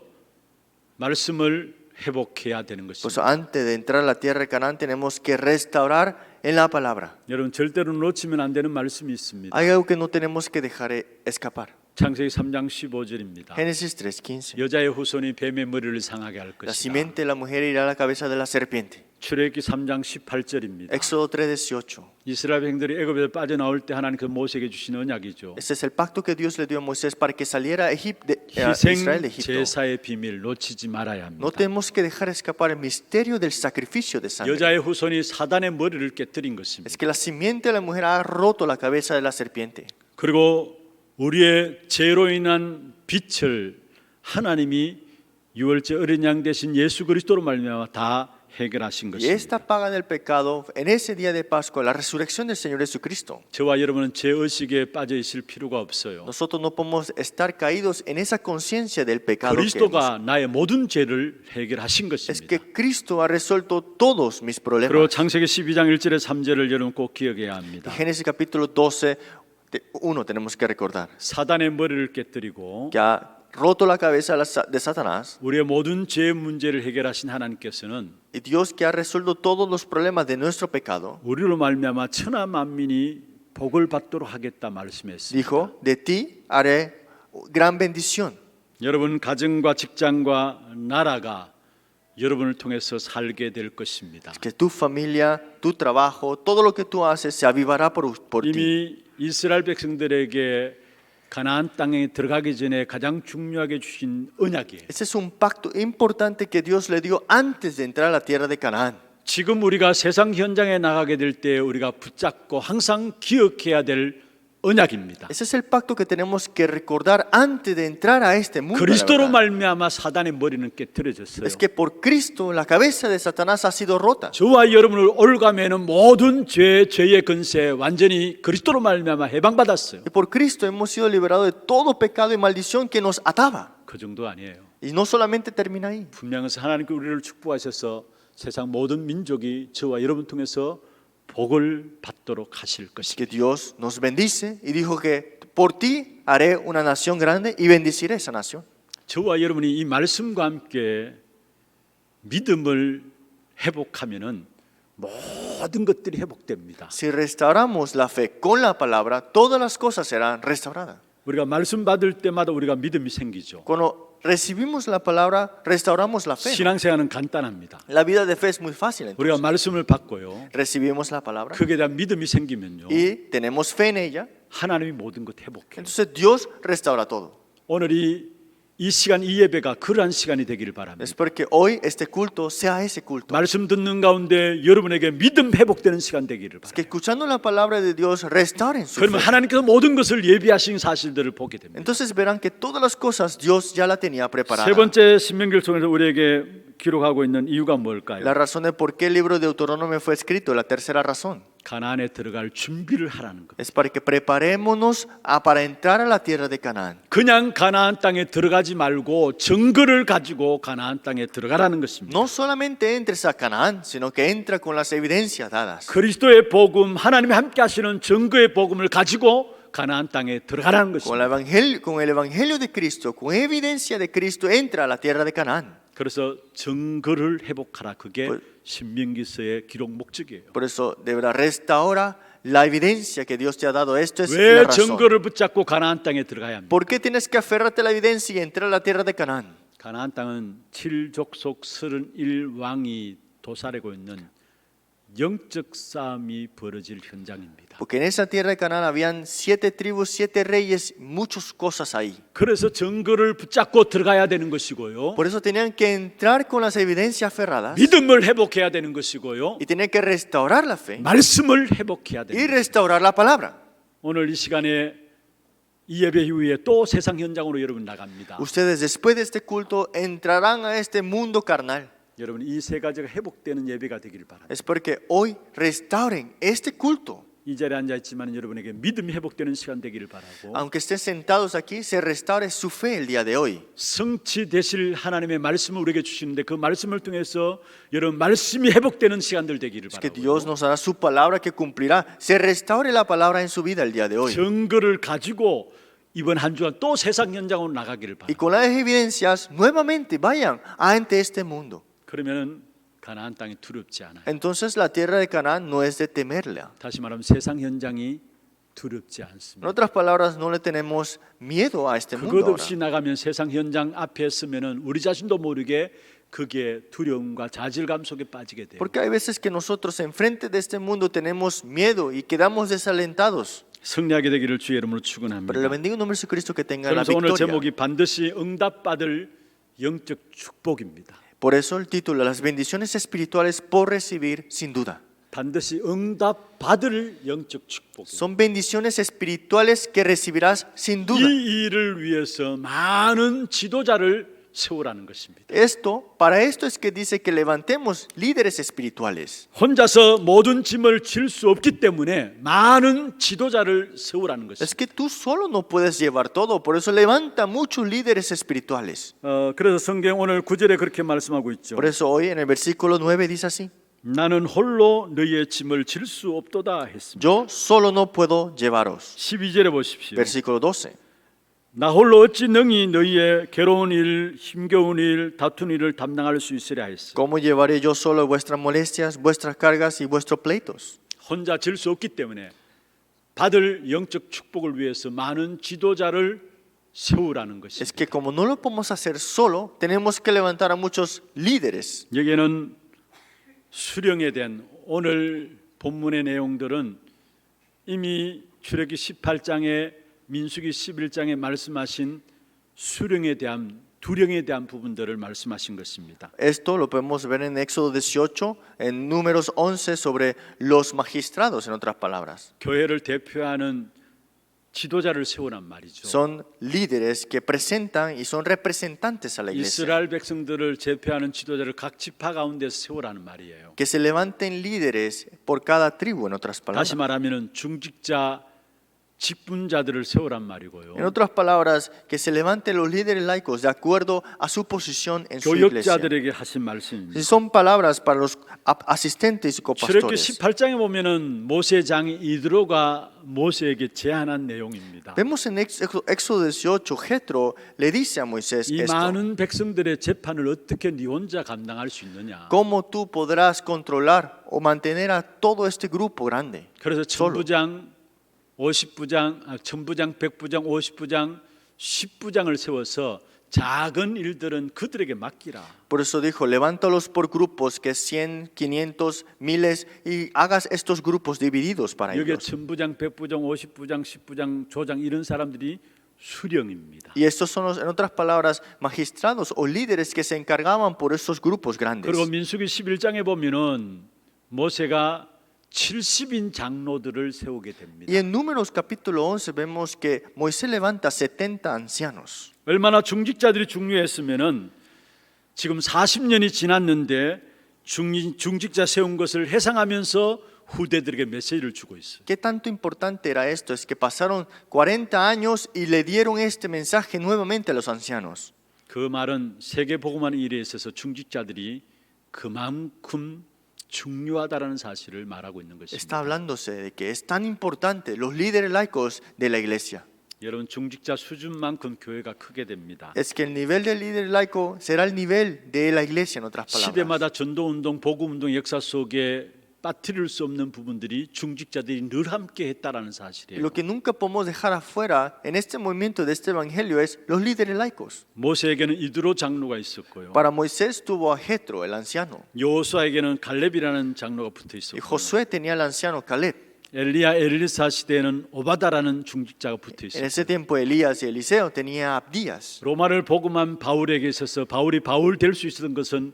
말씀을 회복해야 되는 Pues 것입니다. antes de entrar a la tierra de Canaán tenemos que restaurar en la palabra. 여러분 절대로 놓치면 안 되는 말씀이 있습니다. Hay algo que no tenemos que dejar escapar. 창세기 3장 15절입니다. Génesis 3:15. 여자의 후손이 뱀의 머리를 상하게 할 La 것이다. simiente de la mujer irá a la cabeza de la serpiente. 출애굽기 3장 18절입니다. Éxodo 3:18. 이스라엘 백성들이 애굽에서 빠져나올 때 하나님 그 모세에게 주신 언약이죠. Ese es el pacto que Dios le dio a Moisés para que saliera a 희생 Israel de Egipto. 제사의 비밀 놓치지 말아야 No 합니다. tenemos que dejar escapar el misterio del sacrificio de sangre. 여자의 후손이 사단의 머리를 깨뜨린 것입니다. Es que la simiente de la mujer ha roto la cabeza de la serpiente. 그리고 우리의 죄로 인한 빛을 하나님이 유월절 어린 양 대신 예수 그리스도로 말미암아 다 해결하신 Y 것입니다. esta paga del pecado, en ese día de Pascua, la resurrección del Señor Jesucristo. 저와 여러분은 죄 의식에 빠져 있을 필요가 없어요. Nosotros no podemos estar caídos en esa conciencia del pecado. Que hemos. 그리스도가 나의 모든 죄를 해결하신 Es 것입니다. que Cristo ha resuelto todos mis 그리고 problemas. 창세기 12장 1절에 3절을 여러분 꼭 기억해야 합니다. Y Génesis capítulo 12, 1 tenemos que recordar. 사단의 머리를 깨뜨리고 Que ha roto la cabeza de Satanás. 우리의 모든 죄 문제를 해결하신 하나님께서는 Y Dios que ha resuelto todos los problemas de nuestro pecado. 우리로 말미암아 천하 만민이 복을 받도록 하겠다 말씀했습니다. Dijo, de ti haré gran bendición. 여러분 가정과 직장과 나라가 여러분을 통해서 살게 될 것입니다. Que tu familia, tu trabajo, todo lo que tú haces se avivará por ti. 이미 이스라엘 백성들에게 가나안 땅에 들어가기 전에 가장 중요하게 주신 언약이에요. Ese es un pacto importante que Dios le dio antes de entrar a la tierra de Canaán. 지금 우리가 세상 현장에 나가게 될 때 우리가 붙잡고 항상 기억해야 될 언약입니다. Ese es el pacto que tenemos que recordar antes de entrar a este mundo. La 그리스도로 verdad. 말미암아 사단의 머리는 깨트려졌어요. Es que por Cristo la cabeza de Satanás ha sido rota. 저와 여러분을 올가매는 모든 죄의 근세 완전히 그리스도로 말미암아 해방받았어요. Y por Cristo hemos sido liberados de todo pecado y maldición que nos ataba. 그 정도 아니에요. Y no solamente termina ahí. 분명해서 하나님께 우리를 축복하셔서 세상 모든 민족이 저와 여러분 통해서 복을 받도록 하실 Es 것입니다. que Dios nos bendice y dijo que por ti haré una nación grande y bendeciré esa nación. 저와 여러분이 이 말씀과 함께 믿음을 회복하면은 모든 것들이 회복됩니다. Si restauramos la fe con la palabra, todas las cosas serán restauradas. 우리가 말씀 받을 때마다 우리가 믿음이 생기죠. Cuando recibimos la palabra, restauramos la fe. 신앙생활은 간단합니다. La vida de fe es muy fácil. 우리가 Entonces. 말씀을 받고요. Recibimos la palabra 그에 대한 믿음이 생기면요. y tenemos fe en ella. 하나님이 모든 것 회복해요. Entonces Dios restaura todo. 오늘이 이 시간 이 예배가 그러한 시간이 되기를 바랍니다. Espero que hoy este culto sea ese culto. 말씀 듣는 가운데 여러분에게 믿음 회복되는 시간 되기를 Es que 바랍니다. escuchando la palabra de Dios restauren su 그러면 fe. 하나님께서 모든 것을 예비하신 사실들을 보게 됩니다. Entonces verán que todas las cosas Dios ya la tenía preparada. 세 번째 신명기를 통해서 우리에게 기록하고 있는 이유가 뭘까요? La razón de por qué el libro de Deuteronomio fue escrito, la tercera razón, 가나안에 들어갈 준비를 하라는 것. es para que preparémonos para entrar a la tierra de Canaán. 그냥 가나안 땅에 들어가지 말고 증거를 가지고 가나안 땅에 들어가라는 것입니다. No solamente entres a Canaán, sino que entra con las evidencias dadas. 그리스도의 복음, 하나님이 함께 하시는 증거의 복음을 가지고 가나안 땅에 들어가라는 Con 것입니다. el evangelio de Cristo, con evidencia de Cristo, entra a la tierra de Canaán. 그래서 증거를 회복하라. 그게 그- 신명기서의 기록 목적이에요. Por eso, de verdad, restaura la evidencia que Dios te ha dado. Esto es la 왜 razón. 증거를 붙잡고 가나안 땅에 들어가야 합니까? ¿Por qué tienes que aferrarte a la evidencia y entrar a la tierra de Canaán? 가나안 땅은 7족속 31왕이 도살하고 있는 영적 싸움이 벌어질 현장입니다. Porque en esa tierra de Canaán habían 7 tribus, 7 reyes, muchas cosas ahí. 그래서 증거를 붙잡고 들어가야 되는 것이고요. Por eso tenían que entrar con las evidencias aferradas 믿음을 회복해야 되는 것이고요. y tenían que restaurar la fe 말씀을 회복해야 y 되는 것입니다. restaurar la palabra. 오늘 이 시간에 이 예배 이후에 또 세상 현장으로 여러분 나갑니다. Ustedes después de este culto entrarán a este mundo carnal. 여러분 이 세 가지가 회복되는 예배가 되기를 바랍니다. Es porque hoy restauren este culto. 이 자리에 앉아 있지만 여러분에게 믿음이 회복되는 시간 되기를 바라고 Aunque estén sentados aquí, se restaure su fe el día de hoy. 성취되실 하나님의 말씀을 우리에게 주시는데 그 말씀을 통해서 여러분 말씀이 회복되는 시간들 되기를 Es que 바라고 Dios nos dará su palabra que cumplirá. Se restaure la palabra en su vida el día de hoy. 증거를 가지고 이번 한 주간 또 세상 현장으로 나가기를 Y 바랍니다. con las evidencias, nuevamente vayan ante este mundo. 그러면 가나안 땅이 두렵지 않아요. Entonces la tierra de Canaán no es de temerla. 다시 말하면 세상 현장이 두렵지 En 않습니다. otras palabras, no le tenemos miedo a este mundo. 그것 ahora. 없이 나가면 세상 현장 앞에 서면은 우리 자신도 모르게 그게 두려움과 자질감 속에 빠지게 돼요. Porque hay veces que nosotros enfrente de este mundo tenemos miedo y quedamos desalentados. 승리하게 되기를 주의 이름으로 Pero le 축원합니다. bendigo en nombre de Jesucristo que tengan la 그래서 오늘 victoria. 제목이 반드시 응답받을 영적 축복입니다. Por eso el título, las bendiciones espirituales por recibir sin duda. 반드시 응답받을 영적 축복. Son bendiciones espirituales que recibirás sin duda. 이 일을 위해서 많은 지도자를 세우라는 것입니다. Para esto es que dice que levantemos líderes espirituales. 혼자서 모든 짐을 질 수 없기 때문에 많은 지도자를 세우라는 Es 것입니다. que tú solo no puedes llevar todo, por eso levanta muchos líderes espirituales. 그래서 성경 오늘 9절에 그렇게 말씀하고 있죠. Por eso hoy en el versículo 9 dice así: 나는 홀로 너희의 짐을 질 수 없도다 했습니다. Yo solo no puedo llevaros. 12절에 보십시오. Versículo 12. 나 홀로 어찌 능히 너희의 괴로운 일, 힘겨운 일, 다툰 일을 담당할 수 있으랴 했어. ¿Cómo llevaré yo solo vuestras molestias, vuestras cargas y vuestros pleitos? 혼자 질 수 없기 때문에 받을 영적 축복을 위해서 많은 지도자를 세우라는 Es 것입니다. que como no lo podemos hacer solo, tenemos que levantar a muchos líderes. 여기에는 수령에 대한 오늘 본문의 내용들은 이미 출애기 18장에 민수기 11장에 말씀하신 수령에 대한 두령에 대한 부분들을 말씀하신 것입니다. Esto lo podemos ver en Éxodo 18, en Números 11 sobre los magistrados, en otras palabras. 교회를 대표하는 지도자를 세우란 말이죠. Son líderes que presentan y son representantes a la iglesia. 이스라엘 백성들을 제패하는 지도자를 각 지파 가운데서 세우라는 말이에요. Que se levanten líderes por cada tribu, en otras palabras. 다시 말하면은 중직자 직분자들을 세우란 말이고요. En otras palabras, que se levanten los líderes laicos de acuerdo a su posición en su iglesia. 교역자들에게 하신 말씀입니다. Son palabras para los asistentes y 출애굽기 copastores. 18장에 보면은 모세 장이 이드로가 모세에게 제안한 내용입니다. Vemos en Éxodo 18, Jetro le dice a Moisés 이 esto. 많은 백성들의 재판을 어떻게 네 혼자 감당할 수 있느냐. ¿Cómo tú podrás controlar o mantener a todo este grupo grande? 그래서 solo. 천부장, 50부장, 천부장, 100부장, 50부장, 10부장을 세워서 작은 일들은 그들에게 맡기라. Por eso dijo, levántalos por grupos, que 100, 500, miles, y hagas estos grupos divididos para 여기에 ellos. 천부장, 100부장, 50부장, 10부장, 조장 이런 사람들이 수령입니다. Y estos son, en otras palabras, magistrados o líderes que se encargaban por esos grupos grandes. 그리고 민수기 11장에 보면은 모세가 70인 장로들을 세우게 됩니다. Y en Números capítulo 11 vemos que Moisés levanta 70 ancianos. 얼마나 중직자들이 중요했으면은 지금 40년이 지났는데 중직자 세운 것을 해상하면서 후대들에게 메시지를 주고 있어요. ¿Qué tanto importante era esto? Es que pasaron 40 años y le dieron este mensaje nuevamente a los ancianos. 그 말은 세계 복음화의 일에 있어서 중직자들이 그만큼 중요하다라는 사실을 말하고 있는 Está 것입니다. hablándose de que es tan importante los líderes laicos de la iglesia. 여러분 중직자 수준만큼 교회가 크게 됩니다. Es que el nivel del líder laico será el nivel de la iglesia, en otras palabras. 시대마다 전도운동, 복음운동 역사 속에 빠뜨릴 수 없는 부분들이 중직자들이 늘 함께 했다라는 Y 사실이에요. lo que nunca podemos dejar afuera en este movimiento de este evangelio es los líderes laicos. 모세에게는 이드로 장로가 있었고요. Para Moisés tuvo a Jetro, el anciano, 여호수아에게는 갈렙이라는 장로가 붙어 y 있었고요. Josué tenía al anciano Caleb. 엘리야 엘리사 시대에는 오바다라는 중직자가 붙어 En 있었고요. ese tiempo Elías y Eliseo tenía a Abdías. 로마를 복음한 바울에게 있어서 바울이 바울 될 수 있었던 것은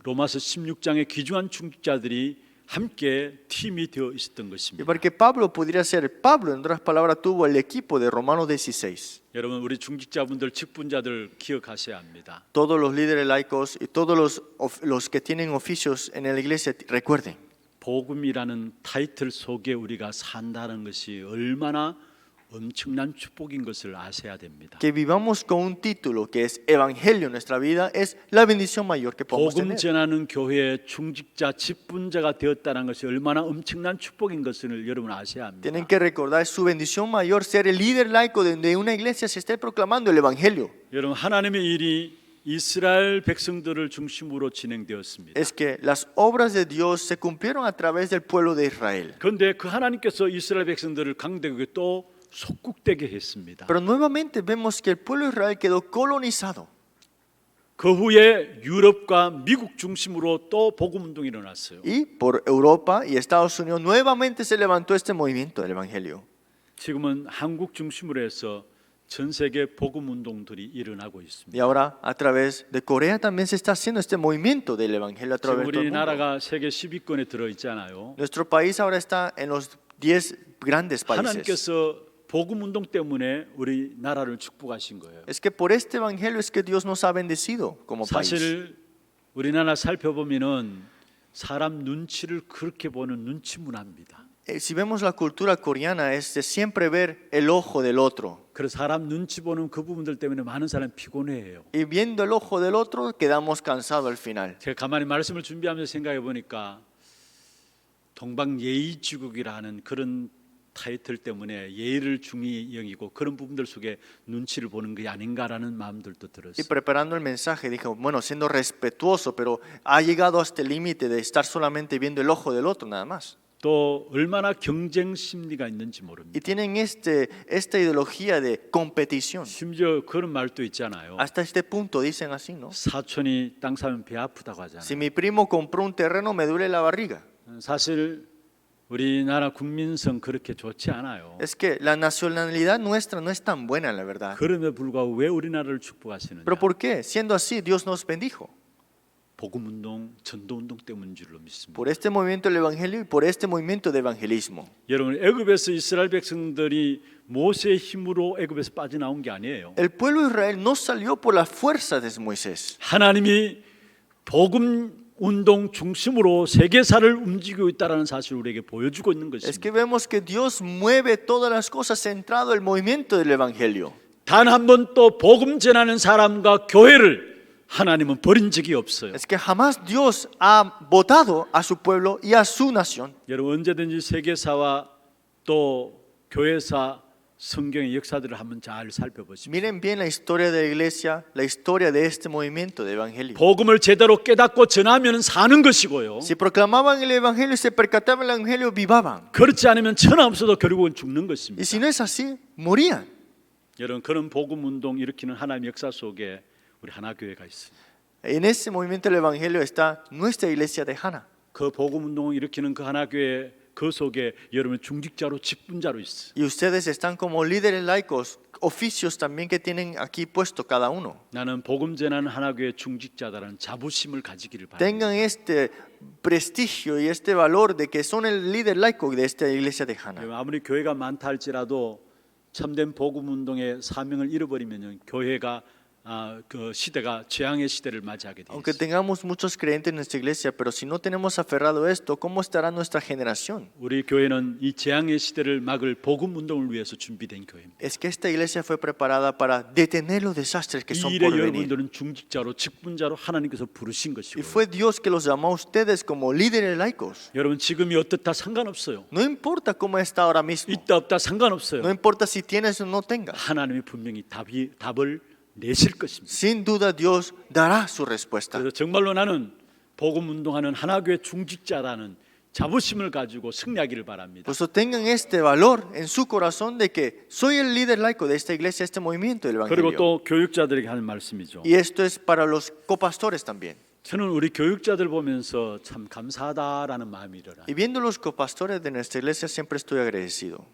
로마서 16장의 귀중한 중직자들이 함께 팀이 되어 있었던 Y 것입니다. para que Pablo pudiera ser Pablo, en otras palabras, tuvo el equipo de Romanos 16. 여러분 우리 중직자분들 직분자들 기억하셔야 합니다. Todos los líderes laicos y todos los que tienen oficios en la iglesia, recuerden, 복음이라는 타이틀 속에 우리가 산다는 것이 얼마나 엄청난 축복인 것을 아셔야 됩니다. que vivamos con un título que es Evangelio en nuestra vida es la bendición mayor que podemos 복음 tener. 전하는 교회의 중직자 직분자가 되었다는 것이 얼마나 엄청난 축복인 것을 여러분 아셔야 합니다. Tienen que recordar es su bendición mayor ser el líder laico de una iglesia se esté proclamando el Evangelio. 여러분 하나님의 일이 이스라엘 백성들을 중심으로 진행되었습니다. Es que las obras de Dios se cumplieron a través del pueblo de Israel. 그런데 그 하나님께서 이스라엘 백성들을 강대국에 또 속국되게 했습니다. Pero nuevamente vemos que el pueblo de Israel quedó colonizado. 그 후에 유럽과 미국 중심으로 또 복음 운동이 일어났어요. Y por Europa y Estados Unidos nuevamente se levantó este movimiento del Evangelio. 지금은 한국 중심으로 해서 전 세계 복음 운동들이 일어나고 Y 있습니다. ahora a través de Corea también se está haciendo este movimiento del Evangelio a 지금 través de todo el mundo. 우리나라가 세계 10위권에 들어 있잖아요. Nuestro país ahora está en los 10 grandes países. 하나님께서 복음 운동 때문에 우리 나라를 축복하신 거예요. Es que por este Evangelio es que Dios nos ha bendecido como país. 사실 우리나라 살펴보면은 사람 눈치를 그렇게 보는 눈치 문화입니다. Si vemos la cultura coreana es de siempre ver el ojo del otro. 그래서 사람 눈치 보는 그 부분들 때문에 많은 사람이 피곤해해요. Y viendo el ojo del otro quedamos cansados al final. 제가 가만히 말씀을 준비하면서 생각해 보니까 동방예의지국이라는 그런 타이틀 때문에 예의를 중히 여기고 그런 부분들 속에 눈치를 보는 게 아닌가라는 마음들도 Y 들었어요. preparando el mensaje dijo, bueno, siendo respetuoso, pero ha llegado hasta el límite de estar solamente viendo el ojo del otro nada más. 또 얼마나 경쟁 심리가 있는지 모릅니다. Y tienen esta ideología de competición. 심지어 그런 말도 있잖아요. Hasta este punto dicen así, ¿no? 사촌이 땅 사면 배 아프다고 하잖아요. Si mi primo compró un terreno, me duele la barriga. 사실 우리나라 국민성 그렇게 좋지 않아요. Es que la nacionalidad nuestra no es tan buena, la verdad. 그럼에도 불구하고 왜 우리나라를 축복하시느냐? ¿Pero por qué? Siendo así, Dios nos bendijo. 복음운동, 전도운동 때문인 줄로 믿습니다. Por este movimiento del Evangelio y por este movimiento de evangelismo. 여러분 애굽에서 이스라엘 백성들이 모세의 힘으로 애굽에서 빠져나온 게 아니에요. El pueblo de Israel no salió por la fuerza de Moisés. 하나님이 복음 운동 중심으로 세계사를 움직이고 있다는 사실을 우리에게 보여주고 있는 Es 것입니다. que vemos que Dios mueve todas las cosas centrado en el movimiento del Evangelio. 단 한 번도 복음 전하는 사람과 교회를 하나님은 버린 적이 없어요. Es que jamás Dios ha votado a su pueblo y a su nación. 여러분 언제든지 세계사와 또 교회사 성경의 역사들을 한번 잘 살펴보십시오. Miren bien la historia de la iglesia, la historia de este movimiento de evangelio. 복음을 제대로 깨닫고 전하면 사는 것이고요. Si proclamaban el evangelio y se percataban el evangelio, vivaban. 그렇지 않으면 천하 없어도 결국은 죽는 것입니다. Y si no es así, morían. 여러분 그런 복음 운동 일으키는 하나님의 역사 속에 우리 하나교회가 있습니다. En ese movimiento del evangelio está nuestra iglesia de Hana. 그 복음 운동을 일으키는 그 하나교회 그 속에 여러분 중직자로 직분자로 있어요. Y ustedes están como líderes laicos, oficios también que tienen aquí puesto cada uno. 나는 복음 전하는 하나교회 중직자다라는 자부심을 가지기를 바랍니다. Tengan este prestigio y este valor de que son el líder laico de esta iglesia de Hana. 아무리 교회가 많다 할지라도 참된 복음 운동의 사명을 잃어버리면 교회가 그 시대가 재앙의 시대를 맞이하게 돼 Aunque 있어요. tengamos muchos creyentes en nuestra iglesia, pero si no tenemos aferrado esto, ¿cómo estará nuestra generación? 우리 교회는 이 재앙의 시대를 막을 복음 운동을 위해서 준비된 교회입니다. Es que esta iglesia fue preparada para detener los desastres que 이 son 일에 por venir. 여러분들은 중직자로 직분자로 하나님께서 부르신 Y 것이고 fue Dios que los llamó a ustedes como líderes laicos. 여러분 지금이 어떻다 상관없어요. No importa cómo está ahora mismo. 있다 없다 상관없어요. No importa si tienes o no tengas. 하나님이 분명히 답을 내실 것입니다. Sin duda Dios dará su respuesta. 그래서 정말로 나는 복음 운동하는 하나교회 중직자라는 자부심을 가지고 승리하기를 바랍니다. Por eso tengan este valor en su corazón de que soy el líder laico de esta iglesia, este movimiento del 그리고 evangelio. 또 교육자들에게 하는 말씀이죠. Y esto es para los copastores también. 저는 우리 교육자들 보면서 참 감사하다라는 마음이 일어나요. Y viendo los copastores de nuestra iglesia siempre estoy agradecido.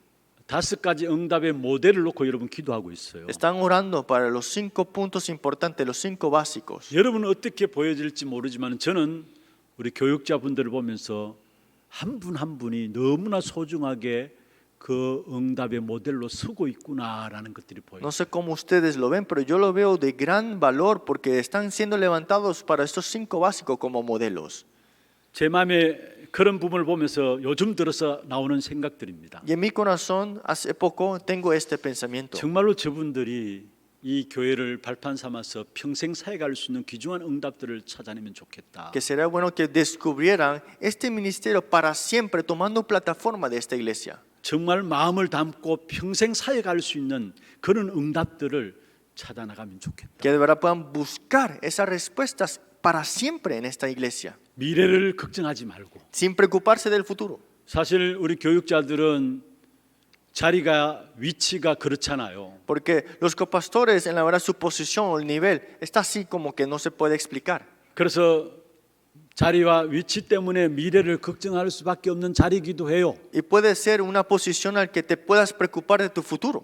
5가지 응답의 모델을 놓고 여러분 기도하고 있어요. Están orando para los 5 puntos importantes, los 5 básicos. 여러분은 어떻게 보여질지 모르지만 저는 우리 교육자분들을 보면서 한 분 한 분이 너무나 소중하게 그 응답의 모델로 서고 있구나라는 것들이 보여요. No sé cómo ustedes lo ven, pero yo lo veo de gran valor porque están siendo levantados para estos 5 básicos como modelos. 제 마음에 그런 부분을 보면서 요즘 들어서 나오는 생각들입니다. Y en mi corazón, hace poco, tengo este pensamiento. 정말로 저분들이 이 교회를 발판 삼아서 평생 사역할 수 있는 귀중한 응답들을 찾아내면 좋겠다. Que será bueno que descubrieran este ministerio para siempre, tomando plataforma de esta iglesia. 정말 마음을 담고 평생 사역할 수 있는 그런 응답들을 찾아나가면 좋겠다. Que de verdad puedan buscar esas respuestas para siempre en esta iglesia, 미래를 걱정하지 말고. sin preocuparse del futuro. 사실 우리 교육자들은 자리가 위치가 그렇잖아요. Porque los copastores, en la verdad, su posición o el nivel está así como que no se puede explicar. 그래서 자리와 위치 때문에 미래를 걱정할 수밖에 없는 자리이기도 해요. Y puede ser una posición al que te puedas preocupar de tu futuro.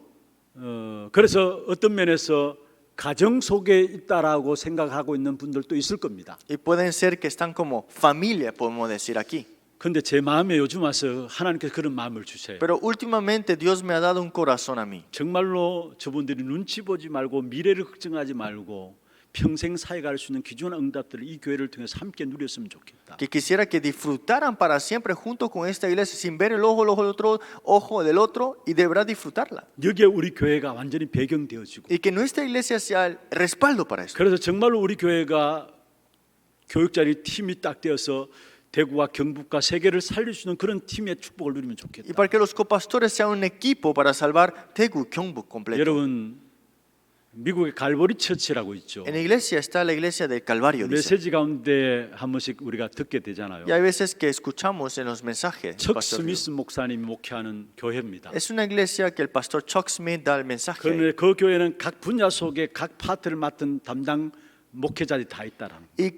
그래서 어떤 면에서 가정 속에 있다라고 생각하고 있는 분들도 있을 겁니다. Y pueden ser que están como familia, podemos decir aquí. 근데 제 마음에 요즘 와서 하나님께서 그런 마음을 주세요. Pero últimamente Dios me ha dado un corazón a mí. 정말로 저분들이 눈치 보지 말고 미래를 걱정하지 말고 평생 사역할 수 있는 귀중한 응답들을 이 교회를 통해서 함께 누렸으면 좋겠다. Que quisiera que disfrutaran para siempre junto con esta iglesia, sin ver el ojo del otro y de verdad disfrutarla. 여기에 우리 교회가 완전히 배경되어지고 Y que nuestra iglesia sea el respaldo para esto. 그래서 정말로 우리 교회가 교육자리 팀이 딱 되어서 대구와 경북과 세계를 살릴 수 있는 그런 팀의 축복을 누리면 Y 좋겠다. para que los copastores sean un equipo para salvar Daegu, Gyeongbuk completo. 여러분 미국의 갈보리 처치라고 있죠. En la iglesia está la iglesia del Calvario, dice. 메시지 가운데 한 번씩 우리가 듣게 되잖아요. Y hay veces que escuchamos en los mensajes. 척 Pastor Ryu. 스미스 목사님이 목회하는 교회입니다. Es una iglesia que el pastor Chuck Smith da el mensaje. 그런데 그 교회는 각 분야 속에 각 파트를 맡은 담당 목회자들이 다 있다라는. Y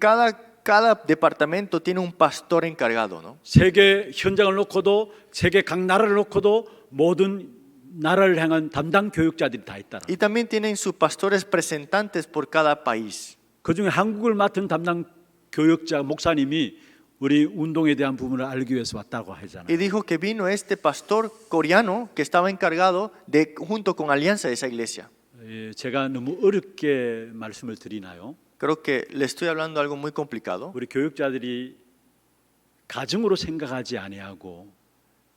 cada departamento tiene un pastor encargado, ¿no? 세계 현장을 놓고도 세계 각 나라를 놓고도 모든 나라를 향한 담당 교육자들이 다 있다라. Y también tienen sus pastores representantes por cada país. 그 중에 한국을 맡은 담당 교육자 목사님이 우리 운동에 대한 부분을 알기 위해서 왔다고 Y 하잖아요. dijo que vino este pastor coreano que estaba encargado de, junto con Alianza de esa iglesia. 제가 너무 어렵게 말씀을 드리나요? Creo que le estoy hablando algo muy complicado. 우리 교육자들이 가정으로 생각하지 아니하고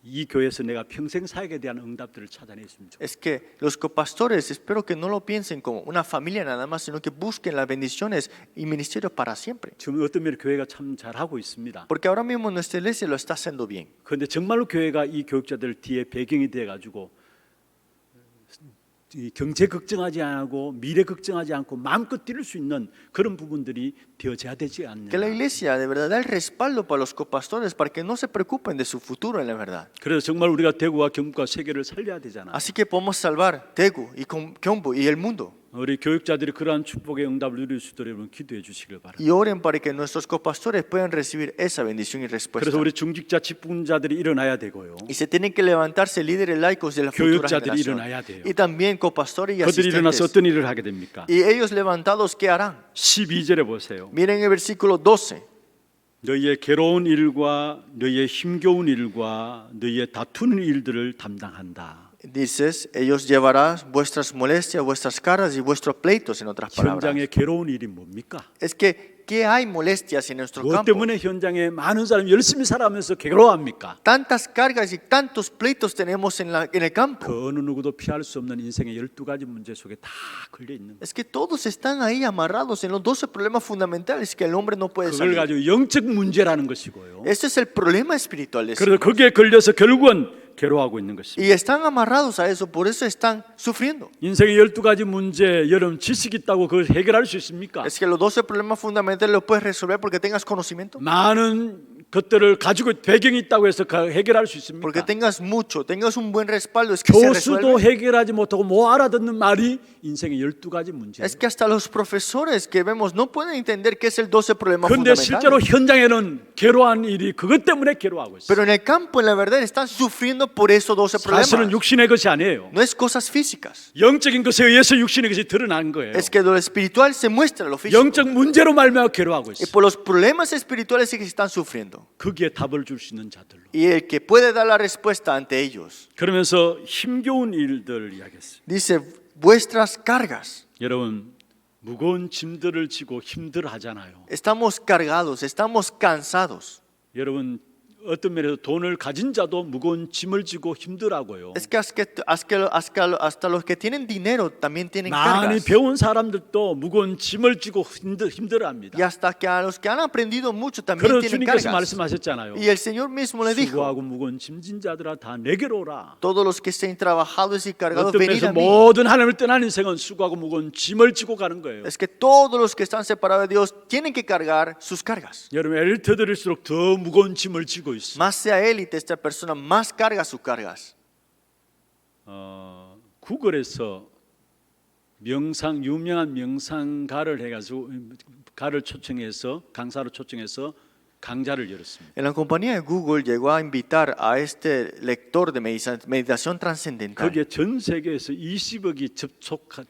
이 교회에서 내가 평생 사역에 대한 응답들을 찾아냈으면 좋겠어요. Es que los copastores, espero que no lo piensen como una familia nada más, sino que busquen las bendiciones y ministerios para siempre. 지금 어떤 면에 교회가 참 잘하고 있습니다. Porque ahora mismo nuestra iglesia lo está haciendo bien. 그런데 정말로 교회가 이 교육자들 뒤에 배경이 돼가지고 이 경제 걱정하지 않고 미래 걱정하지 않고 마음껏 뛰를 수 있는 그런 부분들이 되어져야 되지 않느냐. Que la iglesia de verdad da el respaldo para los copastores para que no se preocupen de su futuro en la verdad. 그래서 정말 우리가 대구와 경북과 세계를 살려야 되잖아. Así que podemos salvar Daegu y Gyeongbu y el mundo. 우리 교육자들이 그러한 축복의 응답을 누릴 수 있도록 여러분 기도해 주시길 바랍니다. Y oren para que nuestros copastores puedan recibir esa bendición y respuesta. 그래서 우리 중직자 직분자들이 일어나야 되고요. Y se tienen que levantarse líderes laicos de la futura 교육자들이 generación. 일어나야 돼요. Y también copastores y 그들이 일어나서 asistentes. 어떤 일을 하게 됩니까? Y ellos levantados, ¿qué harán? 12절에 보세요. Miren el versículo 12. 너희의 괴로운 일과 너희의 힘겨운 일과 너희의 다투는 일들을 담당한다. Dices, ellos llevarán vuestras molestias, vuestras cargas y vuestros pleitos, en otras palabras. 현장에 괴로운 일이 뭡니까? Es que, ¿qué hay molestias en nuestro 무엇 campo? 때문에 현장에 많은 사람이 열심히 살아가면서 괴로워합니까? Tantas cargas y tantos pleitos tenemos en el campo. 그 어느 누구도 피할 수 없는 인생의 12가지 문제 속에 다 걸려 있는 거예요. Es que todos están ahí amarrados en los 12 problemas fundamentales que el hombre no puede 그걸 salir. 가지고 영적 문제라는 것이고요. Ese es el problema espiritual de eso. 그래서 거기에 걸려서 결국은 괴로워하고 있는 것입니다. Y están amarrados a eso, por eso están sufriendo. 인생의 12가지 문제 여러분 지식 있다고 그걸 해결할 수 있습니까? Es que los 12 problemas fundamentales los puedes resolver porque tengas conocimiento. 많은 것들을 가지고 배경이 있다고 해서 해결할 수 Porque 있습니까? tengas mucho, tengas un buen respaldo, es que se 교수도 resuelve. 해결하지 못하고 못 알아듣는 말이 인생의 12가지 문제예요. Es que hasta los profesores que vemos no pueden entender qué es el 12 problema 그런데 실제로 fundamental. 현장에는 괴로운 일이 그것 때문에 괴로워하고 있어요. Pero en el campo, en la verdad, están sufriendo por esos 12 사실은 problemas. 육신의 것이 아니에요. No es cosas físicas. 영적인 것에 의해서 육신의 것이 드러난 거예요. Es que lo espiritual se muestra en lo físico. 영적 문제로 말미암아 괴로워하고 Y 있어요. por los problemas espirituales es que están sufriendo. 거기에 답을 줄 수 있는 자들로. Y el que puede dar la respuesta ante ellos. 그러면서 힘겨운 일들 이야기했어요. Dice, vuestras cargas. 여러분 무거운 짐들을 지고 힘들어하잖아요. Estamos cargados, estamos cansados. 여러분 어떤 면에서 돈을 가진 자도 무거운 짐을 지고 힘들어하고요. Es que hasta los que tienen dinero también tienen 많이 cargas. 배운 사람들도 무거운 짐을 지고 힘들어합니다. Y hasta que a los que han aprendido mucho también 그래서 tienen 주님께서 cargas. 말씀하셨잖아요. Y el Señor mismo le dijo, 수고하고 무거운 짐진 자들아 다 내게로 오라. todos los que estén trabajados y cargados, 어떤 venid 면에서 a mí. 모든 하나님을 떠난 인생은 수고하고 무거운 짐을 지고 가는 거예요. Es que todos los que están separados de Dios tienen que cargar sus cargas. 여러분 엘리트 들일수록 더 무거운 짐을 지고 있어요. Más sea élite esta persona, más carga sus cargas. 구글에서 유명한 명상가를 해가지고 가를 초청해서 강사로 초청해서 강좌를 열었습니다. En la compañía de Google llegó a invitar a este lector de meditación trascendental. 거기에 전 세계에서 20억이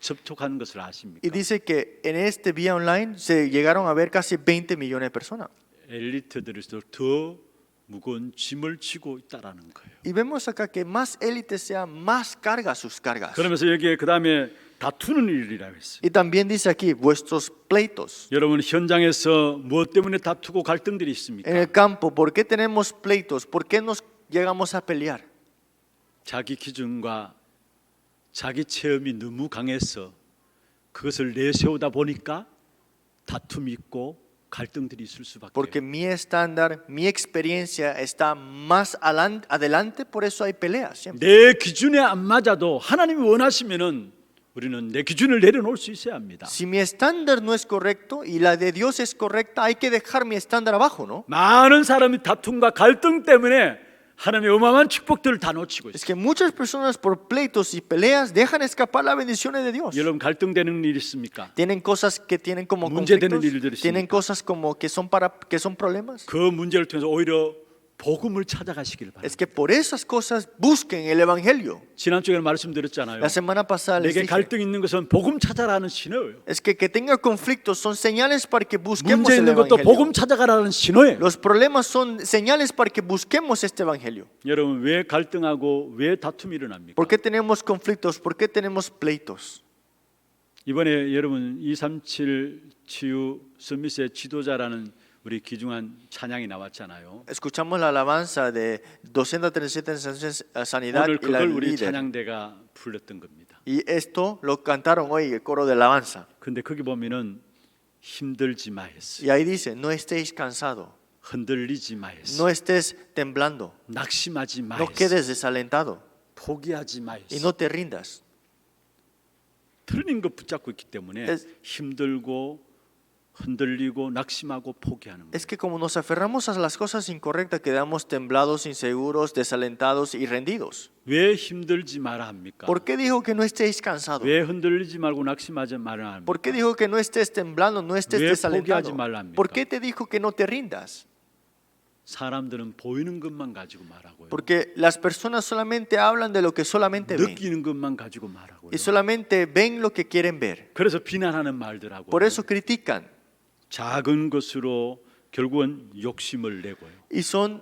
접촉하는 것을 아십니까? Y dice que en este vía online se llegaron a ver casi 20 millones de personas. 엘리트들일수록 더 무거운 짐을 지고 있다라는 거예요. Y vemos acá que más élite sea, más carga sus cargas. 그러면서 여기에 그 다음에 다투는 일이라고 했어요. Y también dice aquí, vuestros pleitos. 여러분 현장에서 무엇 때문에 다투고 갈등들이 En 있습니까? el campo, ¿por qué tenemos pleitos? ¿Por qué nos llegamos a pelear? 자기 기준과 자기 체험이 너무 강해서 그것을 내세우다 보니까 다툼이 있고 갈등들이 있을 수밖에. Porque mi estándar, mi experiencia está más adelante, por eso hay peleas siempre. 내 기준에 안 맞아도 하나님이 원하시면은 우리는 내 기준을 내려놓을 수 있어야 합니다. Si mi estándar no es correcto y la de Dios es correcta, hay que dejar mi estándar abajo, ¿no? 많은 사람이 다툼과 갈등 때문에 하나님의 어마어마한 축복들을 다 놓치고 Es 있어요. que muchas personas por pleitos y peleas dejan escapar las bendiciones de Dios. 여러분 갈등되는 일 있습니까? Tienen cosas que tienen como 문제되는 conflictos, 일들이 tienen 있습니까? cosas como que son problemas. 그 문제를 통해서 오히려 복음을 찾아가시길 바랍니다. Es que por esas cosas busquen el Evangelio. 지난 주에는 말씀드렸잖아요. La semana pasada les 내게 dije, 갈등 있는 것은 복음 찾아라는 신호예요. es que tenga conflictos son señales para que busquemos 문제 el 있는 것도 Evangelio. 복음 찾아가라는 신호예요. Los problemas son señales para que busquemos este Evangelio. 여러분 왜 갈등하고 왜 다툼이 일어납니까? ¿Por qué tenemos conflictos? ¿Por qué tenemos pleitos? 이번에 여러분 237 치유 서밋의 지도자라는 우리 귀중한 찬양이 나왔잖아요. Escuchamos la alabanza de 237 en sanidad 오늘 y la 그걸 우리 líder. 찬양대가 불렀던 겁니다. Y esto lo cantaron hoy el coro de alabanza. 근데 거기 보면은 힘들지 마했어. Y ahí dice, no estéis cansados, 흔들리지 마했어. no estés temblando, 낙심하지 no 마했어. quedes desalentado 포기하지 y 마했어. no te rindas. 틀린 거 붙잡고 있기 때문에 Es- 힘들고 흔들리고 낙심하고 포기하는 거예요. Es que como nos aferramos a las cosas incorrectas, quedamos temblados, inseguros, desalentados y rendidos. 왜 힘들지 마라 합니까? ¿Por qué dijo que no estéis cansados? 왜 흔들리지 말고 낙심하지 말라 합니까? ¿Por qué dijo que no estés temblando, no estés 왜 desalentado? 포기하지 말라 합니까? ¿Por qué te dijo que no te rindas? 사람들은 보이는 것만 가지고 말하고요. Porque las personas solamente hablan de lo que solamente ven 느끼는 것만 가지고 말하고요. y solamente ven lo que quieren ver. 그래서 비난하는 말들하고 Por eso critican 작은 것으로 결국은 욕심을 내고요.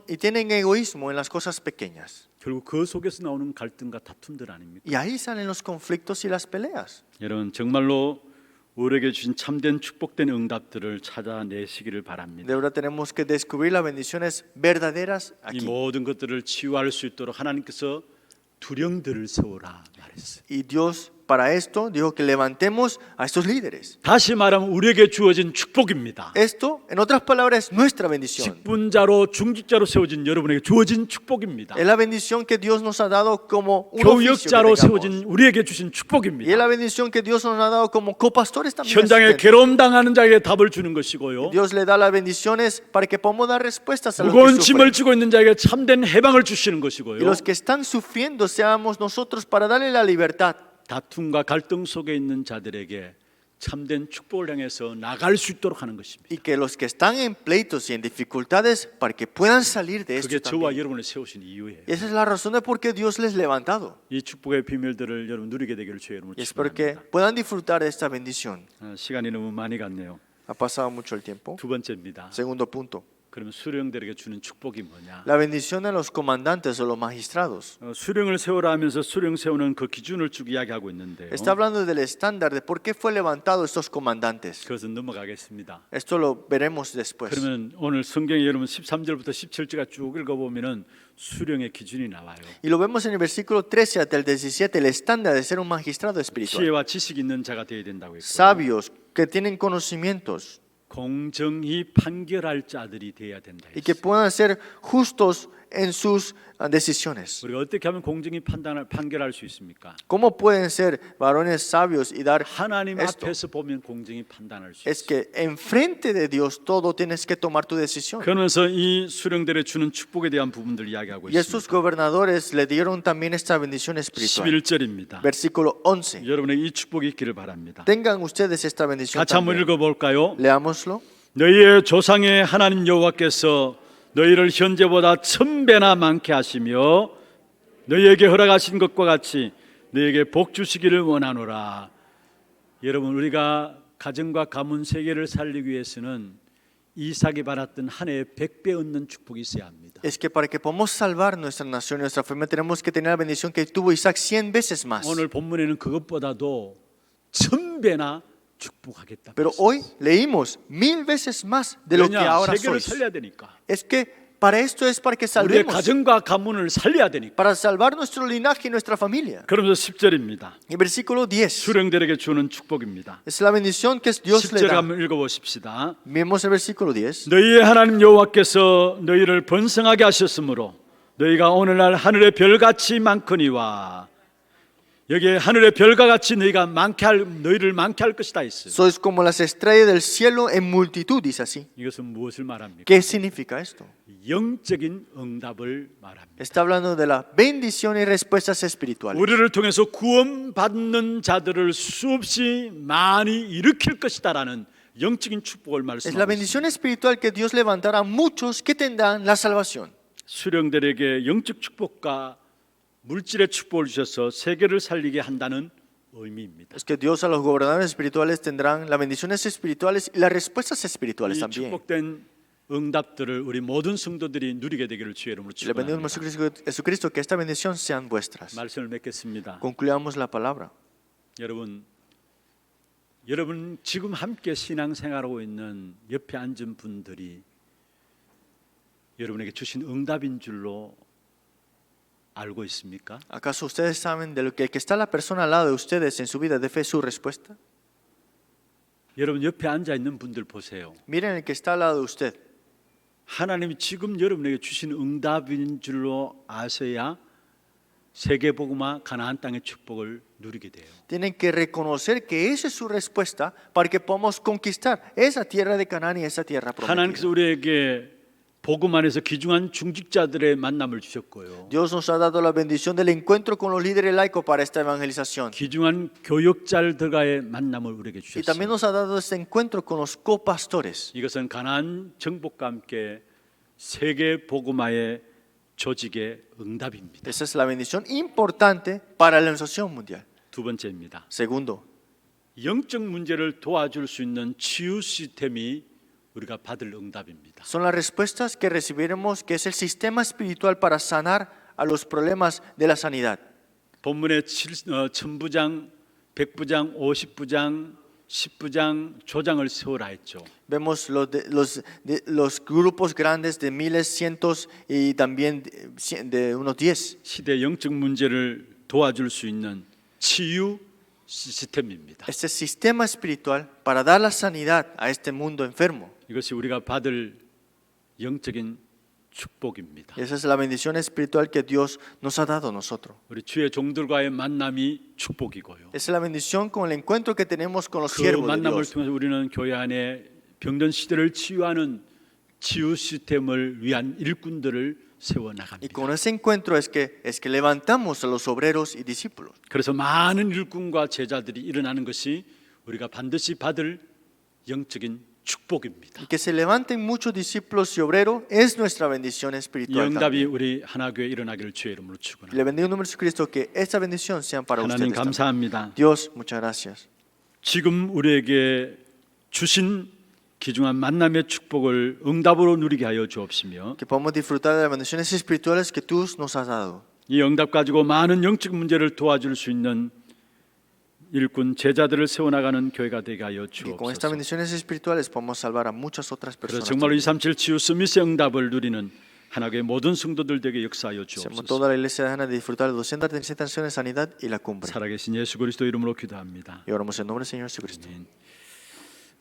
y tienen egoísmo en las cosas pequeñas. 결국 그 속에서 나오는 갈등과 다툼들 아닙니까? Y ahí salen los conflictos y las peleas. 여러분 정말로 우리에게 주신 참된 축복된 응답들을 찾아내시기를 바랍니다. De verdad tenemos que descubrir las bendiciones verdaderas 이 aquí. 모든 것들을 치유할 수 있도록 하나님께서 두령들을 세우라 말했어요. Y Dios para esto dijo que levantemos a estos líderes. 다시 말하면 우리에게 주어진 축복입니다. Esto, en otras palabras, es nuestra bendición. 직분자로 중직자로 세워진 여러분에게 주어진 축복입니다. Es la bendición que Dios nos ha dado como un oficio que 교역자로 tengamos. 세워진 우리에게 주신 Y es 축복입니다. la bendición que Dios nos ha dado como copastores también. 현장에 asistentes. 괴로움 당하는 자에게 답을 주는 것이고요. Dios le da las bendiciones para que podamos dar respuestas a los 무거운 que 짐을 sufren. 지고 있는 자에게 참된 해방을 주시는 Y 것이고요. los que están sufriendo seamos nosotros para darle la libertad. 다툼과 갈등 속에 있는 자들에게 참된 축복을 향해서 나갈 수 있도록 하는 것입니다. Y que los que están en pleitos y en dificultades para que puedan salir de 그게 esto 저와 también. 여러분을 세우신 이유예요. Y esa es la razón de por qué Dios les ha levantado. 이 축복의 비밀들을 여러분 누리게 되기를 주의 이름으로 Y espero que 축복합니다. puedan disfrutar de esta bendición. 시간이 너무 많이 갔네요. Ha pasado mucho el tiempo. 두 번째입니다. Segundo punto. 그러면 수령들에게 주는 축복이 뭐냐? La bendición a los comandantes o los magistrados. 수령을 세우라 하면서 수령 세우는 그 기준을 쭉 이야기하고 있는데요. Está hablando del estándar de por qué fue levantado estos comandantes. 그것은 넘어가겠습니다. Esto lo veremos después. 그러면 오늘 성경에 여러분 13절부터 17절까지 쭉 읽어보면은 수령의 기준이 나와요. Y lo vemos en el versículo 13 hasta el 17, el estándar de ser un magistrado espiritual. 지혜와 지식 있는 자가 되어야 된다고 했고 Sabios que tienen conocimientos 공정히 판결할 자들이 되어야 된다 y que 했어요. puedan ser justos en sus decisiones. 우리가 어떻게 하면 공정히 판결할 수 있습니까? ¿Cómo pueden ser varones sabios y dar 하나님 esto? 앞에서 보면 공정히 판단할 수 Es 있어요. que enfrente de Dios todo tienes que tomar tu decisión. 그러면서 이 수령들의 주는 축복에 대한 부분들을 이야기하고 Y estos 있습니다. gobernadores le dieron también esta bendición espiritual. 11절입니다. Versículo 11. 여러분의 이 축복이 있기를 바랍니다. Tengan ustedes esta bendición 같이 한번 también. 읽어볼까요? Leámoslo. 너희의 조상의 하나님 여호와께서 너희를 현재보다 1000배나 많게 하시며 너희에게 허락하신 것과 같이 너희에게 복 주시기를 원하노라. 여러분 우리가 가정과 가문 세계를 살리기 위해서는 이삭이 받았던 한 해에 100배 얻는 축복이 있어야 합니다. Es que para que podamos salvar nuestra nación y nuestra familia tenemos que tener la bendición que tuvo Isaac 100 veces más. 오늘 본문에는 그것보다도 1000배나 축복하겠다. Pero hoy leímos 1000 veces más de lo que 왜냐? ahora 세계를 sois. 살려야 되니까. Es que para esto es para que 우리의 salvemos, 가정과 가문을 살려야 되니까. para salvar nuestro linaje y nuestra familia. 그러면서 10절입니다. Y versículo 10 수령들에게 주는 축복입니다. es la bendición que Dios le 10절 da. 한번 읽어보십시다. Vemos el versículo 10. 너희의 하나님 여호와께서 너희를 번성하게 하셨으므로 너희가 오늘날 하늘의 별같이 많거니와 여기에 하늘의 별과 같이 너희를 많게 할 것이다 했어요. Sois como las estrellas del cielo en multitud, dice así. 이것은 무엇을 말합니까? ¿Qué significa esto? 영적인 응답을 말합니다. Está hablando de la bendición y respuestas espirituales. 우리를 통해서 구원받는 자들을 수없이 많이 일으킬 것이다라는 영적인 축복을 Es la 말씀하고 있습니다. bendición espiritual que Dios levantará a muchos que tendrán la salvación. 수령들에게 영적 축복과 물질의 축복을 주셔서 세계를 살리게 한다는 의미입니다. Es que Dios a los gobernadores espirituales tendrán las bendiciones espirituales y las respuestas espirituales 이 también. 축복된 응답들을 우리 모든 성도들이 누리게 되기를 주의 이름으로 Le pedimos 축원합니다. a Jesucristo que esta bendición sean vuestras. 말씀을 맺겠습니다. Concluyamos la palabra. 여러분 지금 함께 신앙생활하고 있는 옆에 앉은 분들이 여러분에게 주신 응답인 줄로 알고 있습니까? ¿Acaso ustedes saben de lo que el que está la persona al lado de ustedes en su vida de fe es su respuesta? 여러분 옆에 앉아 있는 분들 보세요. Miren el que está al lado de usted. 하나님이 지금 여러분에게 주신 응답인 줄로 아셔야 세계 복음화 가나안 땅의 축복을 누리게 돼요. Tienen que reconocer que esa es su respuesta para que podamos conquistar esa tierra de Canaán y esa tierra 하나님께서 prometida. 우리에게 복음 안에서 귀중한 중직자들의 만남을 주셨고요. Dios nos ha dado la bendición del encuentro con los líderes laicos para esta evangelización. 귀중한 교역자들과의 만남을 우리에게 Y también 주셨어요. nos ha dado este encuentro con los copastores. 이것은 가나안 정복과 함께 세계 복음화의 조직의 응답입니다. Esa es la bendición importante para la evangelización mundial. 두 번째입니다. Segundo, 영적 문제를 도와줄 수 있는 치유 시스템이 우리가 받을 응답입니다. son las respuestas que recibiremos, que es el sistema espiritual para sanar a los problemas de la sanidad. 본문에 1000부장, 100부장, 50부장, 10부장, 조장을 세우라 했죠. Vemos los grupos grandes de miles, cientos y también de unos 10. 시대 영적 문제를 도와줄 수 있는 치유 시스템입니다. Este sistema espiritual para dar la sanidad a este mundo enfermo. 이것이 우리가 받을 영적인 축복입니다. Esa es la bendición espiritual que Dios nos ha dado a nosotros. 우리 주의 종들과의 만남이 축복이고요. Es la bendición con el encuentro que tenemos con los 그 siervos de 만남을 Dios. 통해서 우리는 교회 안에 병든 시대를 치유하는 치유 시스템을 위한 일꾼들을 세워 Y 나갑니다. con ese encuentro es que levantamos a los obreros y discípulos. 그래서 많은 일꾼과 제자들이 일어나는 것이 우리가 반드시 받을 영적인 축복입니다. Y que se levanten muchos discípulos y obreros es nuestra bendición 이 espiritual. 응답이 también. 우리 하나교회 일어나기를 주의 이름으로 Le 축원합니다. bendigo en nombre de Jesucristo que esta bendición sean para 하나님 ustedes. también. 감사합니다. Dios, muchas gracias. 지금 우리에게 주신 귀중한 만남의 축복을 응답으로 누리게 하여 주옵시며 Que podamos disfrutar de las bendiciones espirituales que tú nos has dado. 이 응답 가지고 많은 영적 문제를 도와줄 수 있는 일꾼 제자들을 세워나가는 교회가 되게 하여 Que con estas 주옵소서. bendiciones espirituales podamos salvar a muchas otras 그래서 personas. 정말로 237 치유 스미스의 응답을 누리는 하나교회 모든 성도들 되게 역사하여 Seamos 주옵소서. toda la iglesia de Ana de disfrutar de 237 naciones, sanidad y la cumbre. 살아계신 예수 그리스도 이름으로 기도합니다. Y oramos en nombre del Señor Jesucristo.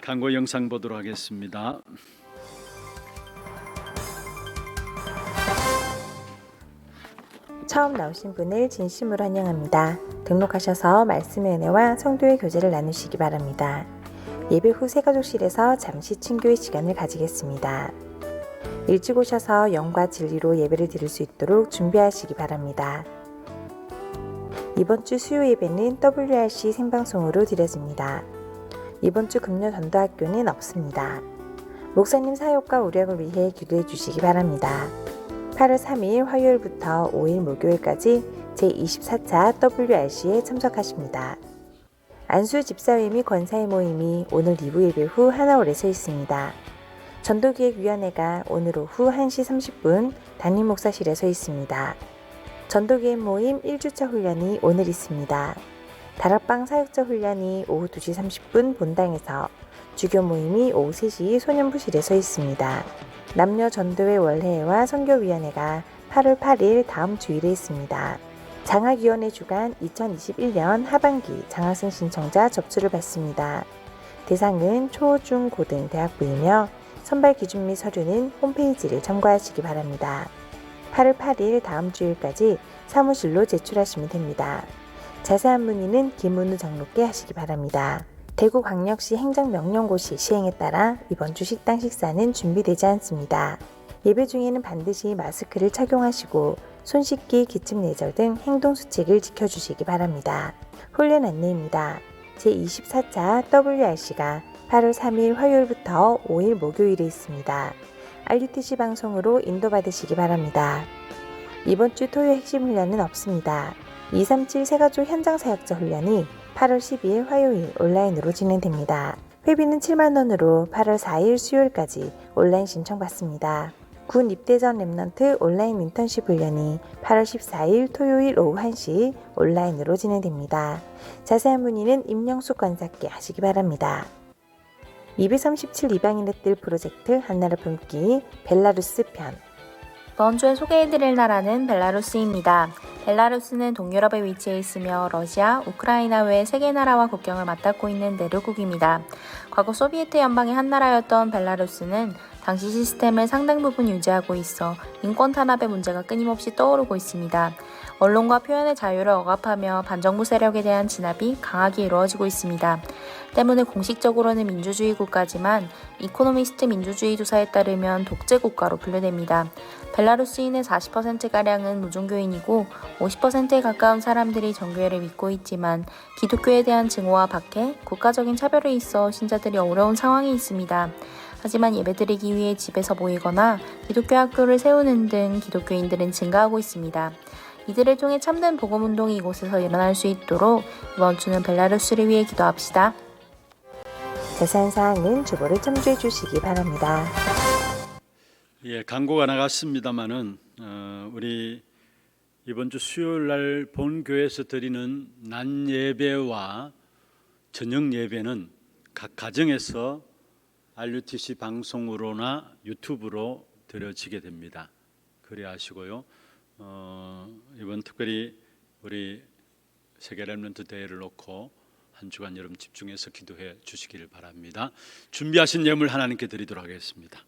광고 영상 보도록 하겠습니다. 처음 나오신 분을 진심으로 환영합니다. 등록하셔서 말씀의 은혜와 성도의 교제를 나누시기 바랍니다. 예배 후 새가족실에서 잠시 친교의 시간을 가지겠습니다. 일찍 오셔서 영과 진리로 예배를 드릴 수 있도록 준비하시기 바랍니다. 이번 주 수요 예배는 WRC 생방송으로 드려집니다. 이번 주 금요 전도학교는 없습니다. 목사님 사역과 우력을 위해 기도해 주시기 바랍니다. 8월 3일 화요일부터 5일 목요일까지 제24차 WRC에 참석하십니다. 안수 집사회 및 권사의 모임이 오늘 2부 예배 후 하나홀에서 있습니다. 전도기획위원회가 오늘 오후 1시 30분 담임 목사실에서 있습니다. 전도기획 모임 1주차 훈련이 오늘 있습니다. 다락방 사역자 훈련이 오후 2시 30분 본당에서, 주교 모임이 오후 3시 소년부실에서 있습니다. 남녀 전도회 월회와 선교위원회가 8월 8일 다음 주일에 있습니다. 장학위원회 주간 2021년 하반기 장학생 신청자 접수를 받습니다. 대상은 초, 중, 고등 대학부이며 선발 기준 및 서류는 홈페이지를 참고하시기 바랍니다. 8월 8일 다음 주일까지 사무실로 제출하시면 됩니다. 자세한 문의는 김은우 장로께 하시기 바랍니다. 대구광역시 행정명령고시 시행에 따라 이번 주 식당 식사는 준비되지 않습니다. 예배 중에는 반드시 마스크를 착용하시고 손 씻기, 기침 내절 등 행동수칙을 지켜주시기 바랍니다. 훈련 안내입니다. 제24차 WRC가 8월 3일 화요일부터 5일 목요일에 있습니다. RUTC 방송으로 인도받으시기 바랍니다. 이번 주 토요 핵심 훈련은 없습니다. 237 새가족 현장 사역자 훈련이 8월 12일 화요일 온라인으로 진행됩니다. 회비는 7만원으로 8월 4일 수요일까지 온라인 신청받습니다. 군 입대 전 랩넌트 온라인 인턴십 훈련이 8월 14일 토요일 오후 1시 온라인으로 진행됩니다. 자세한 문의는 임영숙 관사께 하시기 바랍니다. 237 이방인의 뜰 프로젝트 한나라 품기 벨라루스 편. 이번 주에 소개해드릴 나라는 벨라루스입니다. 벨라루스는 동유럽에 위치해 있으며 러시아, 우크라이나 외 3개 나라와 국경을 맞닿고 있는 내륙국입니다. 과거 소비에트 연방의 한 나라였던 벨라루스는 당시 시스템을 상당 부분 유지하고 있어 인권 탄압의 문제가 끊임없이 떠오르고 있습니다. 언론과 표현의 자유를 억압하며 반정부 세력에 대한 진압이 강하게 이루어지고 있습니다. 때문에 공식적으로는 민주주의 국가지만 이코노미스트 민주주의 조사에 따르면 독재 국가로 분류됩니다. 벨라루스인의 40%가량은 무종교인이고 50%에 가까운 사람들이 정교회를 믿고 있지만 기독교에 대한 증오와 박해, 국가적인 차별에 있어 신자들이 어려운 상황이 있습니다. 하지만 예배드리기 위해 집에서 모이거나 기독교 학교를 세우는 등 기독교인들은 증가하고 있습니다. 이들을 통해 참된 복음운동이 이곳에서 일어날 수 있도록 이번 주는 벨라루스를 위해 기도합시다. 자세한 사항은 주보를 참조해 주시기 바랍니다. 예, 광고가 나갔습니다마는 우리 이번 주 수요일 날 본교회에서 드리는 낮 예배와 저녁 예배는 각 가정에서 RUTC 방송으로나 유튜브로 드려지게 됩니다. 그래 하시고요. 이번 특별히 우리 세계 렘넌트 대회를 놓고 한 주간 여러분 집중해서 기도해 주시기를 바랍니다. 준비하신 예물 하나님께 드리도록 하겠습니다.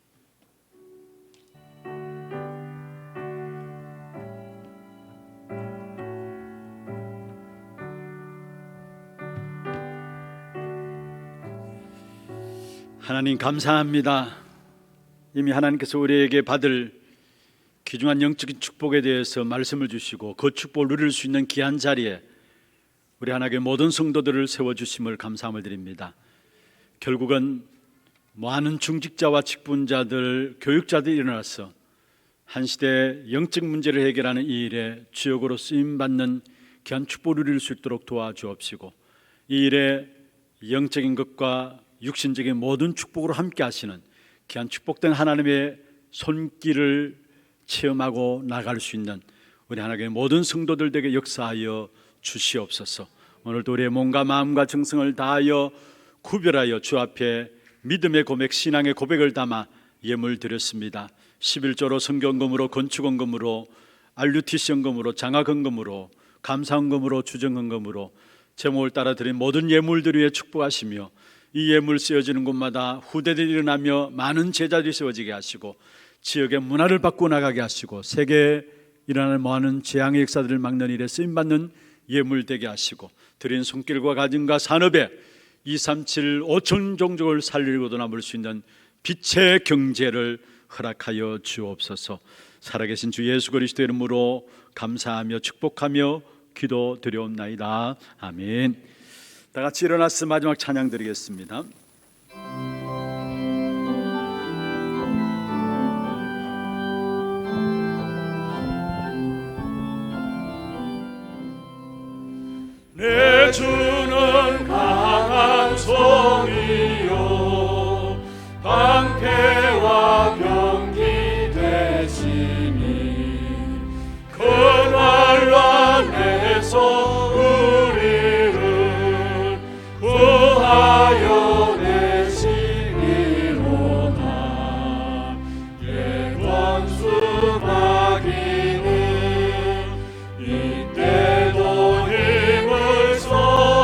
하나님 감사합니다. 이미 하나님께서 우리에게 받을 귀중한 영적인 축복에 대해서 말씀을 주시고 그 축복을 누릴 수 있는 귀한 자리에 우리 하나님의 모든 성도들을 세워주심을 감사함을 드립니다. 결국은 많은 중직자와 직분자들, 교육자들이 일어나서 한 시대 영적 문제를 해결하는 이 일에 주역으로 쓰임받는 귀한 축복을 누릴 수 있도록 도와주옵시고 이 일에 영적인 것과 육신적인 모든 축복으로 함께 하시는 귀한 축복된 하나님의 손길을 체험하고 나갈 수 있는 우리 하나님의 모든 성도들에게 역사하여 주시옵소서. 오늘도 우리의 몸과 마음과 정성을 다하여 구별하여 주 앞에 믿음의 고백, 신앙의 고백을 담아 예물 드렸습니다. 11조로 성경금으로, 건축원금으로, RUTC 헌금으로, 장학헌금으로, 감사헌금으로, 주정헌금으로 제목을 따라 드린 모든 예물들 위에 축복하시며 이 예물 쓰여지는 곳마다 후대들이 일어나며 많은 제자들이 세워지게 하시고 지역의 문화를 바꾸어 나가게 하시고 세계에 일어나는 많은 재앙의 역사들을 막는 일에 쓰임받는 예물 되게 하시고 드린 손길과 가정과 산업에 237 5천 종족을 살리고도 남을 수 있는 빛의 경제를 허락하여 주옵소서. 살아계신 주 예수 그리스도의 이름으로 감사하며 축복하며 기도드려옵나이다. 아멘. 다 같이 일어나서 마지막 찬양 드리겠습니다. 내 주는 강한 성이요 방패와 병기 되시니 그날 안에서 우리를 구하여 내시리로다. 예원수 마귀는 이때도 힘을 써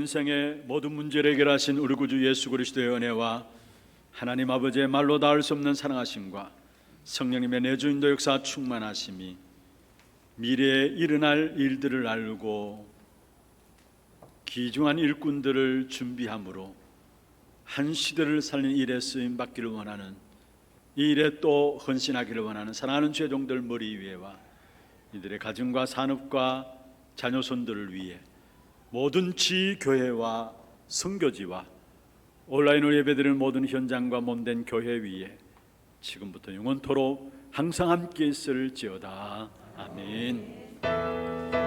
인생의 모든 문제를 해결하신 우리 구주 예수 그리스도의 은혜와 하나님 아버지의 말로 닿을 수 없는 사랑하심과 성령님의 내주인도 역사 충만하심이 미래에 일어날 일들을 알고 귀중한 일꾼들을 준비함으로 한 시대를 살린 일에 쓰임 받기를 원하는, 이 일에 또 헌신하기를 원하는 사랑하는 죄종들 머리 위에와 이들의 가정과 산업과 자녀손들을 위해 모든 지교회와 선교지와 온라인으로 예배드리는 모든 현장과 몸된 교회 위에 지금부터 영원토록 항상 함께 있을지어다. 아멘.